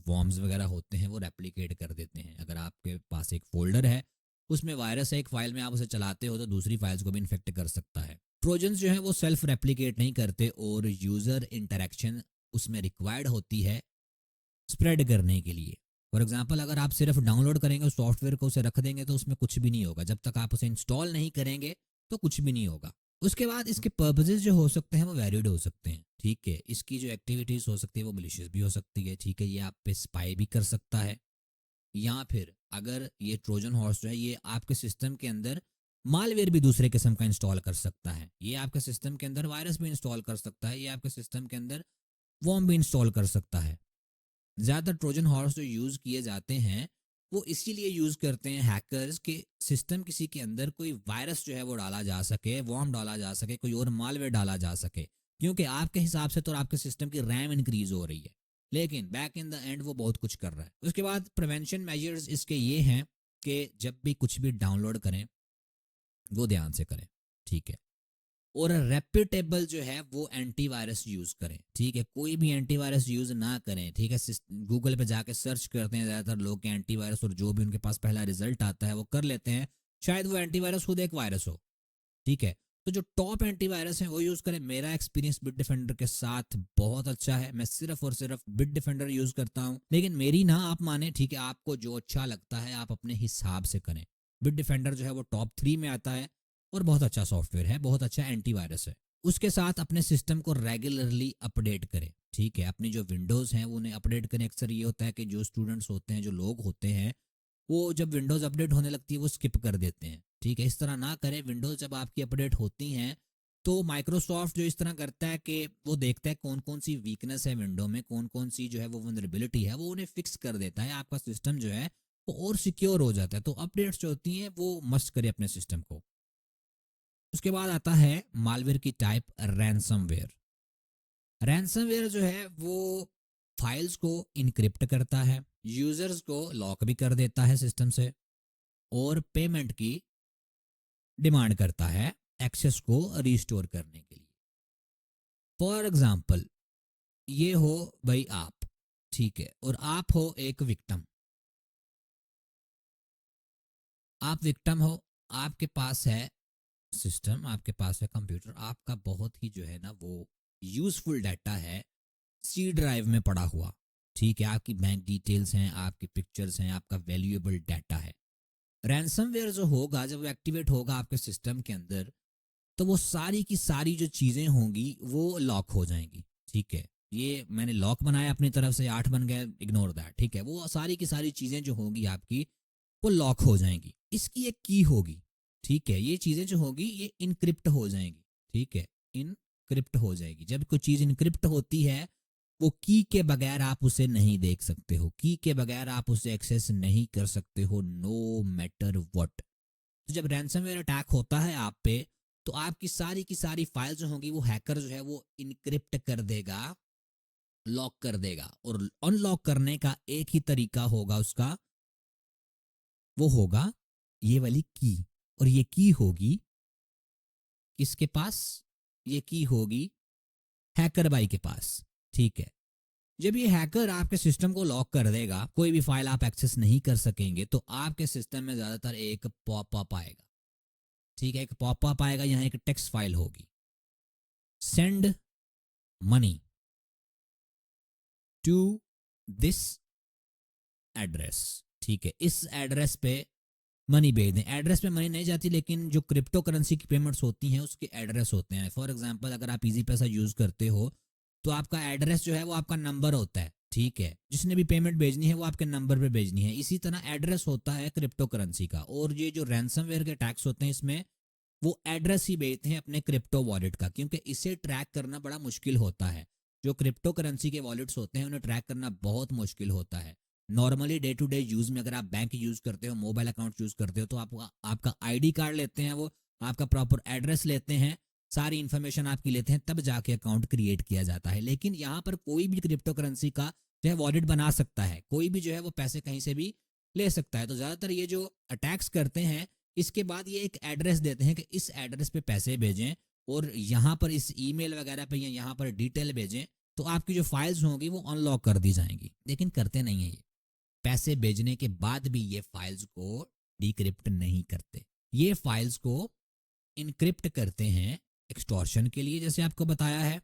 वॉर्म्स वगैरह होते हैं, वो रेप्लिकेट कर देते हैं। अगर आपके पास एक फोल्डर है, उसमें वायरस है एक फाइल में, आप उसे चलाते हो तो दूसरी फाइल्स को भी इन्फेक्ट कर सकता है। ट्रोजन्स जो है वो सेल्फ रेप्लिकेट नहीं करते और यूज़र इंटरेक्शन उसमें रिक्वायर्ड होती है स्प्रेड करने के लिए। फॉर एग्जाम्पल, अगर आप सिर्फ डाउनलोड करेंगे उस सॉफ्टवेयर को, उसे रख देंगे तो उसमें कुछ भी नहीं होगा। जब तक आप उसे इंस्टॉल नहीं करेंगे तो कुछ भी नहीं होगा। उसके बाद इसके पर्पजेज जो हो सकते हैं वो वैलिड हो सकते हैं। ठीक है, इसकी जो एक्टिविटीज़ हो सकती है वो मलिशियस भी हो सकती है। ठीक है, ये आप पे स्पाई भी कर सकता है, या फिर अगर ये ट्रोजन हॉर्स जो है ये आपके सिस्टम के अंदर मालवेयर भी दूसरे किस्म का इंस्टॉल कर सकता है, ये आपके सिस्टम के अंदर वायरस भी इंस्टॉल कर सकता है, ये आपके सिस्टम के अंदर वॉर्म भी इंस्टॉल कर सकता है। ज़्यादातर ट्रोजन हॉर्स जो यूज़ किए जाते हैं वो इसीलिए यूज़ करते हैं हैकर्स के सिस्टम किसी के अंदर कोई वायरस जो है वो डाला जा सके, वॉर्म डाला जा सके, कोई और मालवेयर डाला जा सके। क्योंकि आपके हिसाब से तो आपके सिस्टम की रैम इंक्रीज हो रही है, लेकिन बैक इन द एंड वो बहुत कुछ कर रहा है। उसके बाद प्रिवेंशन मेजर्स इसके ये हैं कि जब भी कुछ भी डाउनलोड करें वो ध्यान से करें। ठीक है, और रेप्यूटेबल जो है वो एंटीवायरस यूज़ करें। ठीक है, कोई भी एंटीवायरस यूज़ ना करें। ठीक है, गूगल पे जाके सर्च करते हैं ज़्यादातर लोग के एंटीवायरस, और जो भी उनके पास पहला रिजल्ट आता है वो कर लेते हैं, शायद वो एंटीवायरस खुद एक वायरस हो। ठीक है, तो जो टॉप एंटीवायरस है वो यूज़ करें। मेरा एक्सपीरियंस बिट डिफेंडर के साथ बहुत अच्छा है, मैं सिर्फ और सिर्फ बिट डिफेंडर यूज़ करता हूँ। लेकिन मेरी ना आप माने, ठीक है, आपको जो अच्छा लगता है आप अपने हिसाब से करें। बिट डिफेंडर जो है वो टॉप 3 में आता है और बहुत अच्छा सॉफ्टवेयर है, बहुत अच्छा एंटीवायरस है। उसके साथ अपने सिस्टम को रेगुलरली अपडेट करें। ठीक है, अपनी जो विंडोज़ हैं वो उन्हें अपडेट करें। अक्सर ये होता है कि जो स्टूडेंट्स होते हैं, जो लोग होते हैं, वो जब विंडोज़ अपडेट होने लगती है वो स्किप कर देते हैं। ठीक है, इस तरह ना करें। विंडोज़ जब आपकी अपडेट होती हैं तो माइक्रोसॉफ्ट जो इस तरह करता है कि वो देखता है कौन कौन सी वीकनेस है विंडो में, कौन कौन सी जो है वो वनरेबिलिटी है, वो उन्हें फिक्स कर देता है। आपका सिस्टम जो है वो और सिक्योर हो जाता है। तो अपडेट्स जो होती हैं वो मस्ट करें अपने सिस्टम को। उसके बाद आता है मालवेयर की टाइप, रैंसमवेयर। रैंसमवेयर जो है वो फाइल्स को इनक्रिप्ट करता है, यूजर्स को लॉक भी कर देता है सिस्टम से, और पेमेंट की डिमांड करता है एक्सेस को रिस्टोर करने के लिए। फॉर एग्जाम्पल, ये हो भाई आप, ठीक है, और आप हो एक विक्टिम। आप विक्टिम हो, आपके पास है सिस्टम, आपके पास है कंप्यूटर, आपका बहुत ही जो है ना वो यूजफुल डाटा है सी ड्राइव में पड़ा हुआ। ठीक है, आपकी बैंक डिटेल्स हैं, आपकी पिक्चर्स हैं, आपका वैल्यूएबल डाटा है। रैंसमवेयर जो होगा जब वो एक्टिवेट होगा आपके सिस्टम के अंदर, तो वो सारी की सारी जो चीज़ें होंगी वो लॉक हो जाएंगी। ठीक है, ये मैंने लॉक बनाया अपनी तरफ से, 8 बन गया, इग्नोर दैट। ठीक है, वो सारी की सारी चीज़ें जो होंगी आपकी वो लॉक हो जाएंगी। इसकी एक की होगी। ठीक है, ये चीज़ें जो होगी ये इनक्रिप्ट हो जाएंगी। ठीक है, इनक्रिप्ट हो जाएगी। जब कोई चीज़ इनक्रिप्ट होती है वो की के बगैर आप उसे नहीं देख सकते हो, की के बगैर आप उसे एक्सेस नहीं कर सकते हो, नो मैटर व्हाट। तो जब रैंसमवेयर अटैक होता है आप पे, तो आपकी सारी की सारी फाइल जो होंगी वो हैकर जो है वो इनक्रिप्ट कर देगा, लॉक कर देगा। और अनलॉक करने का एक ही तरीका होगा उसका, वो होगा ये वाली की। और ये की होगी किसके पास? ये की होगी हैकर भाई के पास। ठीक है, जब ये हैकर आपके सिस्टम को लॉक कर देगा, कोई भी फाइल आप एक्सेस नहीं कर सकेंगे, तो आपके सिस्टम में ज्यादातर एक पॉपअप आएगा। ठीक है, एक पॉपअप आएगा, यहाँ एक टेक्स्ट फाइल होगी, send money to this address. ठीक है, इस एड्रेस पे मनी भेज दें। एड्रेस पे मनी नहीं जाती, लेकिन जो क्रिप्टो करेंसी की पेमेंट्स होती हैं उसके एड्रेस होते हैं। फॉर एग्जांपल, अगर आप इजी पैसा यूज़ करते हो तो आपका एड्रेस जो है वो आपका नंबर होता है। ठीक है, जिसने भी पेमेंट भेजनी है वो आपके नंबर पे भेजनी है। इसी तरह एड्रेस होता है क्रिप्टो करेंसी का। और ये जो रैंसमवेयर के टैक्स होते हैं इसमें वो एड्रेस ही भेजते हैं अपने क्रिप्टो वॉलेट का, क्योंकि इसे ट्रैक करना बड़ा मुश्किल होता है। जो क्रिप्टो करेंसी के वॉलेट्स होते हैं उन्हें ट्रैक करना बहुत मुश्किल होता है। Normally day to day use में अगर आप बैंक यूज करते हो, मोबाइल अकाउंट यूज करते हो, तो आपका आईडी कार्ड लेते हैं, वो आपका प्रॉपर एड्रेस लेते हैं, सारी इन्फॉर्मेशन आपकी लेते हैं, तब जाके अकाउंट क्रिएट किया जाता है। लेकिन यहाँ पर कोई भी क्रिप्टो करेंसी का जो है वॉलेट बना सकता है, कोई भी जो है वो पैसे कहीं से भी ले सकता है। तो ज़्यादातर ये जो अटैक्स करते हैं, इसके बाद ये एक एड्रेस देते हैं कि इस एड्रेस पे पैसे भेजें और यहाँ पर इस ईमेल वगैरह पे या यहाँ पर डिटेल भेजें, तो आपकी जो फाइल्स होंगी वो अनलॉक कर दी जाएंगी। लेकिन करते नहीं है ये, पैसे भेजने के बाद भी ये फाइल्स को डिक्रिप्ट नहीं करते, ये फाइल्स को इनक्रिप्ट करते हैं एक्सटॉर्शन के लिए, जैसे आपको बताया है।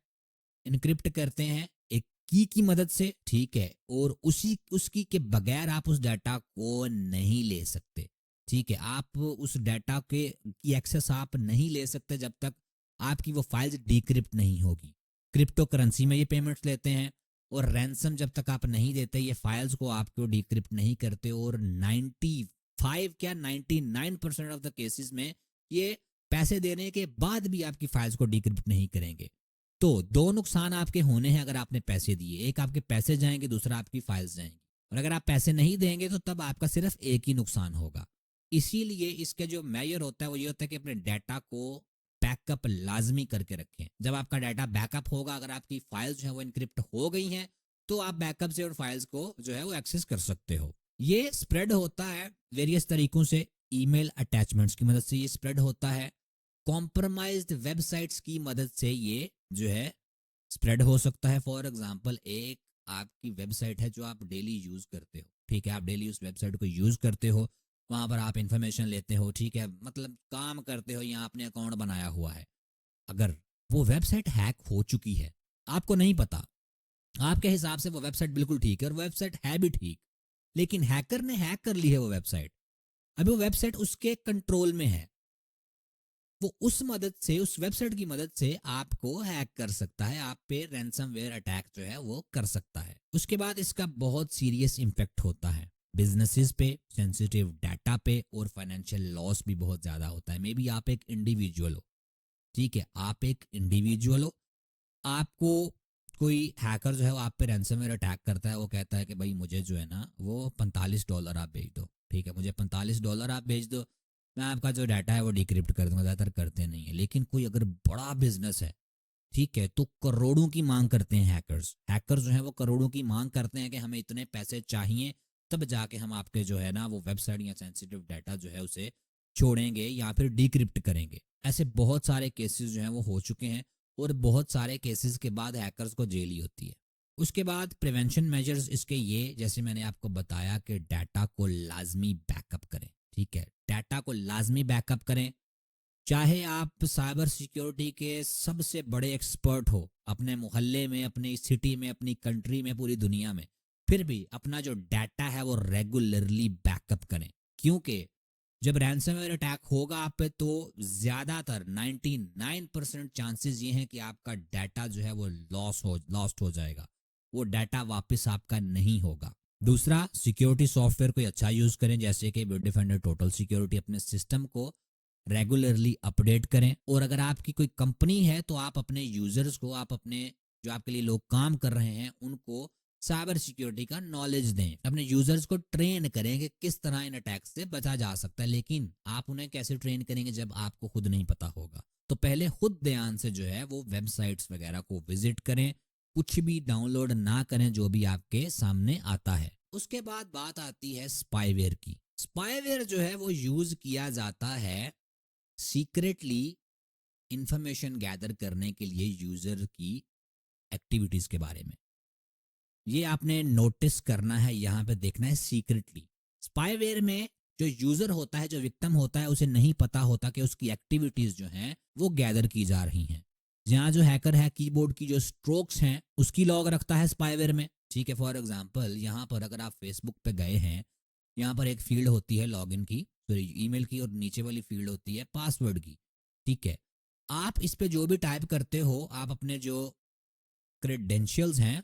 इनक्रिप्ट करते हैं एक की मदद से, ठीक है, और उसकी के बगैर आप उस डाटा को नहीं ले सकते, ठीक है। आप उस डाटा के की एक्सेस आप नहीं ले सकते जब तक आपकी वो फाइल्स डिक्रिप्ट नहीं होगी। क्रिप्टो करेंसी में ये पेमेंट्स लेते हैं, और रैंसम जब तक आप नहीं देते ये फाइल्स को आपको डिक्रिप्ट नहीं करते, और 95 क्या 99% ऑफ द केसेस में ये पैसे देने के बाद भी आपकी फाइल्स को डिक्रिप्ट नहीं करेंगे। तो दो नुकसान आपके होने हैं अगर आपने पैसे दिए, एक आपके पैसे जाएंगे, दूसरा आपकी फाइल्स जाएंगी। और अगर आप पैसे नहीं देंगे तो तब आपका सिर्फ एक ही नुकसान होगा। इसीलिए इसके जो मेजर होता है वो ये होता है कि अपने डाटा को बैकअप लाजमी करके रखें। जब आपका डाटा बैकअप होगा, अगर आपकी फाइल्स जो है वो इनक्रिप्ट हो गई हैं, तो आप बैकअप से और फाइल्स को जो है वो एक्सेस कर सकते हो। ये स्प्रेड होता है वेरियस तरीकों से, ईमेल अटैचमेंट्स की मदद से ये स्प्रेड होता है, कॉम्प्रोमाइज्ड वेबसाइट्स की मदद से ये जो है स्प्रेड हो सकता है। फॉर एग्जांपल, एक आपकी वेबसाइट है जो आप डेली यूज करते हो, ठीक है, आप डेली उस वेबसाइट को यूज करते हो, वहां पर आप इंफॉर्मेशन लेते हो, ठीक है, मतलब काम करते हो, यहाँ आपने अकाउंट बनाया हुआ है। अगर वो वेबसाइट हैक हो चुकी है, आपको नहीं पता, आपके हिसाब से वो वेबसाइट बिल्कुल ठीक है और वेबसाइट है भी ठीक, लेकिन हैकर ने हैक कर ली है वो वेबसाइट, अभी वो वेबसाइट उसके कंट्रोल में है, वो उस मदद से, उस वेबसाइट की मदद से आपको हैक कर सकता है, आप पे रैंसमवेयर अटैक जो है वो कर सकता है। उसके बाद इसका बहुत सीरियस इंपैक्ट होता है बिजनेसेस पे, सेंसिटिव डाटा पे, और फाइनेंशियल लॉस भी बहुत ज़्यादा होता है। मे बी आप एक इंडिविजुअल हो, ठीक है, आप एक इंडिविजुअल हो, आपको कोई हैकर जो है वो आप पे रैंसमवेयर अटैक करता है, वो कहता है कि भाई मुझे जो है ना वो $45 आप भेज दो, ठीक है, मुझे $45 आप भेज दो, मैं आपका जो डाटा है वो डिक्रिप्ट कर दूंगा। ज़्यादातर करते नहीं है, लेकिन कोई अगर बड़ा बिजनेस है, ठीक है, तो करोड़ों की मांग करते हैं हैकर्स। हैकर्स जो है वो करोड़ों की मांग करते हैं कि हमें इतने पैसे चाहिए, तब जाके हम आपके जो है ना वो वेबसाइट या सेंसिटिव डाटा जो है उसे छोड़ेंगे या फिर डिक्रिप्ट करेंगे। ऐसे बहुत सारे केसेस जो हैं वो हो चुके हैं, और बहुत सारे केसेस के बाद हैकर्स को जेल ही होती है। उसके बाद प्रिवेंशन मेजर्स इसके ये, जैसे मैंने आपको बताया कि डाटा को लाजमी बैकअप करें, ठीक है, डाटा को लाजमी बैकअप करें। चाहे आप साइबर सिक्योरिटी के सबसे बड़े एक्सपर्ट हो अपने मोहल्ले में, अपनी सिटी में, अपनी कंट्री में, पूरी दुनिया में, फिर भी अपना जो डाटा है वो रेगुलरली बैकअप करें, क्योंकि जब रैंसमवेयर अटैक होगा आप पे तो ज़्यादातर 99% चांसेस ये हैं कि आपका डाटा जो है वो लॉस्ट हो जाएगा, वो डाटा वापस आपका नहीं होगा। दूसरा, सिक्योरिटी सॉफ्टवेयर कोई अच्छा यूज़ करें, जैसे कि बिटडिफेंडर टोटल सिक्योरिटी। अपने सिस्टम को रेगुलरली अपडेट करें, और अगर आपकी कोई कंपनी है तो आप अपने यूजर्स को, आप अपने जो आपके लिए लोग काम कर रहे हैं उनको साइबर सिक्योरिटी का नॉलेज दें, अपने यूजर्स को ट्रेन करें कि किस तरह इन अटैक से बचा जा सकता है। लेकिन आप उन्हें कैसे ट्रेन करेंगे जब आपको खुद नहीं पता होगा? तो पहले खुद ध्यान से जो है वो वेबसाइट्स वगैरह को विजिट करें, कुछ भी डाउनलोड ना करें जो भी आपके सामने आता है। उसके बाद बात आती है स्पाईवेयर की। स्पाईवेयर जो है वो यूज किया जाता है सीक्रेटली इंफॉर्मेशन गैदर करने के लिए यूजर की एक्टिविटीज के बारे में। ये आपने नोटिस करना है, यहाँ पे देखना है सीक्रेटली। स्पाईवेयर में जो यूजर होता है, जो विक्टिम होता है, उसे नहीं पता होता कि उसकी एक्टिविटीज जो हैं वो गैदर की जा रही हैं। यहाँ जो हैकर है, कीबोर्ड की जो स्ट्रोक्स हैं उसकी लॉग रखता है स्पाईवेयर में, ठीक है। फॉर एग्जांपल, यहाँ पर अगर आप फेसबुक पे गए हैं, यहाँ पर एक फील्ड होती है लॉगिन की, सॉरी ईमेल की, और नीचे वाली फील्ड होती है पासवर्ड की, ठीक है। आप इस पे जो भी टाइप करते हो, आप अपने जो क्रेडेंशियल्स हैं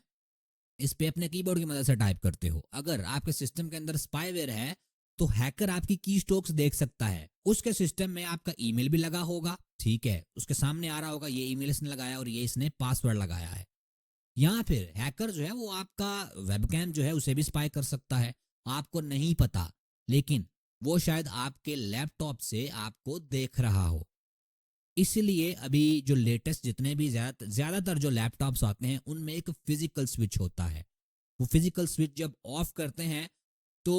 इस पे अपने कीबोर्ड की मदद से टाइप करते हो। अगर आपके सिस्टम के अंदर स्पाईवेयर है तो हैकर आपकी की स्ट्रोक्स देख सकता है। उसके सिस्टम में आपका ईमेल भी लगा होगा, ठीक है, उसके सामने आ रहा होगा ये ईमेल इसने लगाया और ये इसने पासवर्ड लगाया है। या फिर हैकर जो है वो आपका वेबकैम जो है उसे भी स्पाई कर सकता है, आपको नहीं पता, लेकिन वो शायद आपके लैपटॉप से आपको देख रहा हो। इसलिए अभी जो लेटेस्ट जितने भी ज़्यादातर जो लैपटॉप्स आते हैं उनमें एक फिजिकल स्विच होता है। वो फिजिकल स्विच जब ऑफ करते हैं तो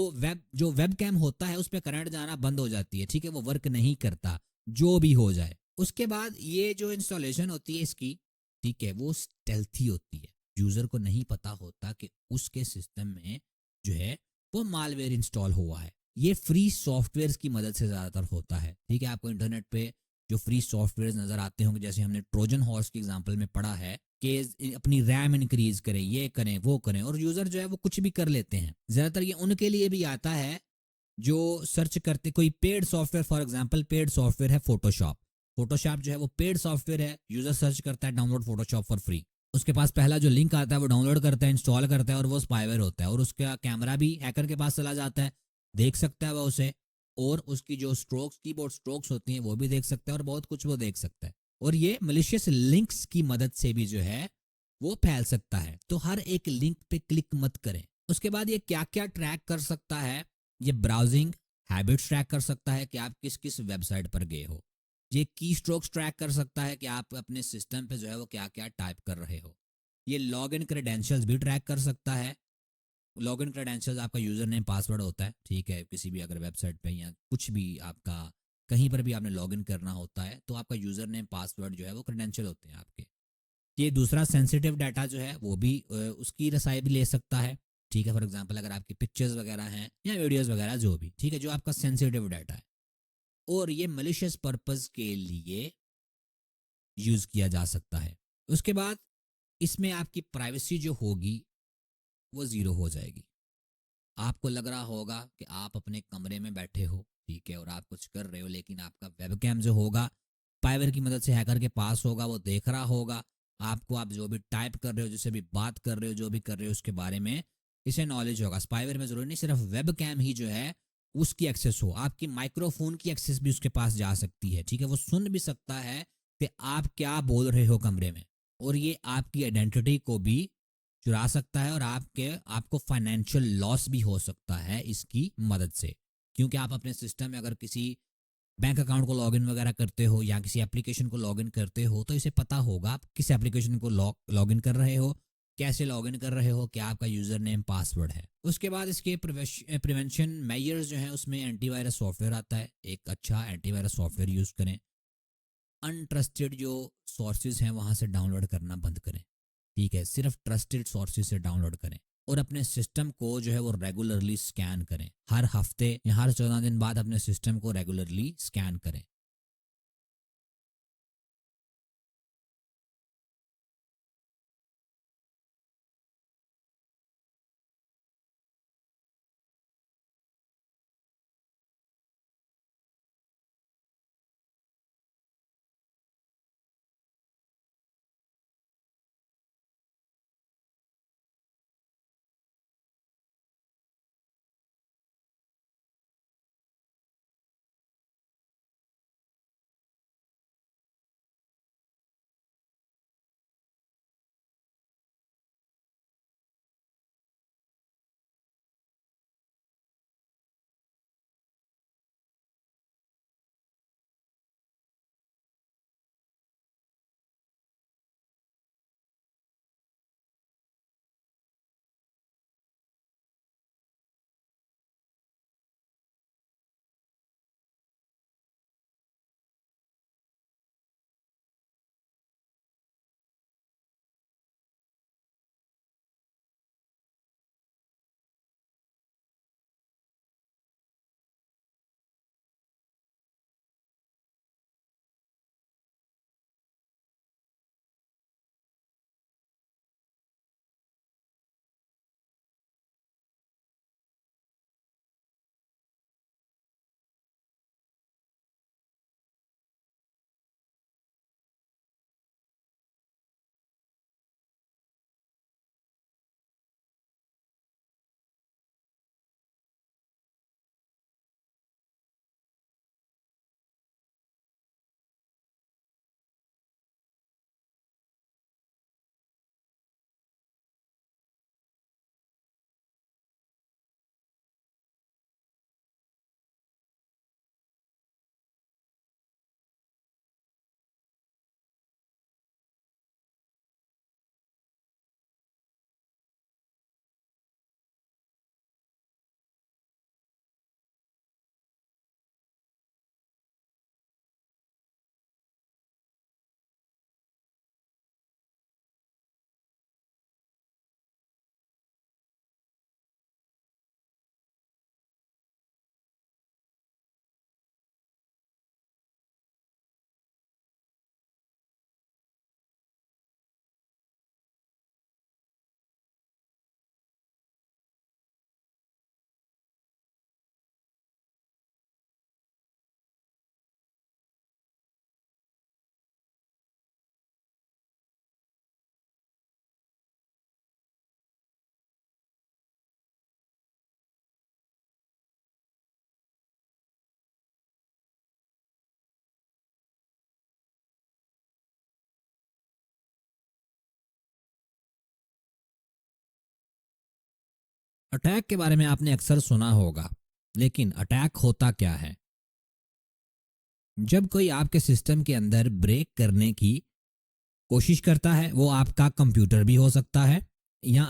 जो वेब कैम होता है उस पर करंट जाना बंद हो जाती है, ठीक है, वो वर्क नहीं करता, जो भी हो जाए। उसके बाद ये जो इंस्टॉलेशन होती है इसकी, ठीक है, वो स्टेल्थी होती है। यूज़र को नहीं पता होता कि उसके सिस्टम में जो है वो मालवेयर इंस्टॉल हुआ है। ये फ्री सॉफ्टवेयर की मदद से ज़्यादातर होता है, ठीक है। आपको इंटरनेट पे जो फ्री सॉफ्टवेयर नज़र आते होंगे, जैसे हमने ट्रोजन हॉर्स के एग्जाम्पल में पढ़ा है कि अपनी रैम इंक्रीज करें, ये करें वो करें, और यूज़र जो है वो कुछ भी कर लेते हैं। ज़्यादातर ये उनके लिए भी आता है जो सर्च करते कोई paid software, for example paid software है फोटोशॉप। फोटोशॉप जो है वो पेड सॉफ्टवेयर है, यूज़र सर्च करता है डाउनलोड फोटोशॉप फॉर फ्री, उसके पास पहला जो लिंक आता है वो डाउनलोड करता है, इंस्टॉल करता है, और वो स्पाईवेयर होता है, और उसका कैमरा भी हैकर के पास चला जाता है, देख सकता है वह उसे, और उसकी जो स्ट्रोक्स, कीबोर्ड स्ट्रोक्स होती हैं वो भी देख सकता है, और बहुत कुछ वो देख सकता है। और ये मलिशियस लिंक्स की मदद से भी जो है वो फैल सकता है। तो हर एक लिंक पे क्लिक मत करें। उसके बाद ये क्या क्या ट्रैक कर सकता है, ये ब्राउजिंग हैबिट्स ट्रैक कर सकता है कि आप किस किस वेबसाइट पर गए हो। ये की स्ट्रोक्स ट्रैक कर सकता है कि आप अपने सिस्टम पे जो है वो क्या क्या टाइप कर रहे हो। ये लॉग इन क्रेडेंशियल्स भी ट्रैक कर सकता है। लॉग इन क्रेडेंशियल्स आपका यूज़र नेम पासवर्ड होता है, ठीक है, किसी भी अगर वेबसाइट पे या कुछ भी आपका कहीं पर भी आपने लॉग इन करना होता है तो आपका यूज़र नेम पासवर्ड जो है वो क्रेडेंशियल होते हैं आपके। ये दूसरा सेंसिटिव डाटा जो है वो भी उसकी रसाई भी ले सकता है, ठीक है। फॉर एग्जांपल अगर आपकी पिक्चर्स वगैरह हैं या वीडियोस वगैरह जो भी, ठीक है, जो आपका सेंसिटिव डाटा है, और ये मलिशियस पर्पस के लिए यूज़ किया जा सकता है। उसके बाद इसमें आपकी प्राइवेसी जो होगी वो ज़ीरो हो जाएगी। आपको लग रहा होगा कि आप अपने कमरे में बैठे हो, ठीक है, और आप कुछ कर रहे हो, लेकिन आपका वेबकैम जो होगा स्पाईवेयर की मदद से हैकर के पास होगा, वो देख रहा होगा आपको, आप जो भी टाइप कर रहे हो, जिससे भी बात कर रहे हो, जो भी कर रहे हो उसके बारे में इसे नॉलेज होगा। स्पाईवेयर में ज़रूरी नहीं सिर्फ वेबकैम ही जो है उसकी एक्सेस हो, आपकी माइक्रोफोन की एक्सेस भी उसके पास जा सकती है, ठीक है। वो सुन भी सकता है कि आप क्या बोल रहे हो कमरे में, और ये आपकी आइडेंटिटी को भी चुरा सकता है, और आपको फाइनेंशियल लॉस भी हो सकता है इसकी मदद से। क्योंकि आप अपने सिस्टम में अगर किसी बैंक अकाउंट को लॉगिन वगैरह करते हो या किसी एप्लीकेशन को लॉगिन करते हो तो इसे पता होगा आप किस एप्लीकेशन को लॉगिन कर रहे हो, कैसे लॉगिन कर रहे हो, क्या आपका यूज़र नेम पासवर्ड है। उसके बाद इसके प्रिवेंशन मेजर्स जो हैं उसमें एंटीवायरस सॉफ्टवेयर आता है। एक अच्छा एंटीवायरस सॉफ्टवेयर यूज़ करें। अनट्रस्टेड जो सोर्सेज हैं वहाँ से डाउनलोड करना बंद करें, ठीक है, सिर्फ ट्रस्टेड सोर्सेज से डाउनलोड करें। और अपने सिस्टम को जो है वो रेगुलरली स्कैन करें, हर हफ्ते या हर 14 दिन बाद अपने सिस्टम को रेगुलरली स्कैन करें। अटैक के बारे में आपने अक्सर सुना होगा, लेकिन अटैक होता क्या है? जब कोई आपके सिस्टम के अंदर ब्रेक करने की कोशिश करता है, वो आपका कंप्यूटर भी हो सकता है या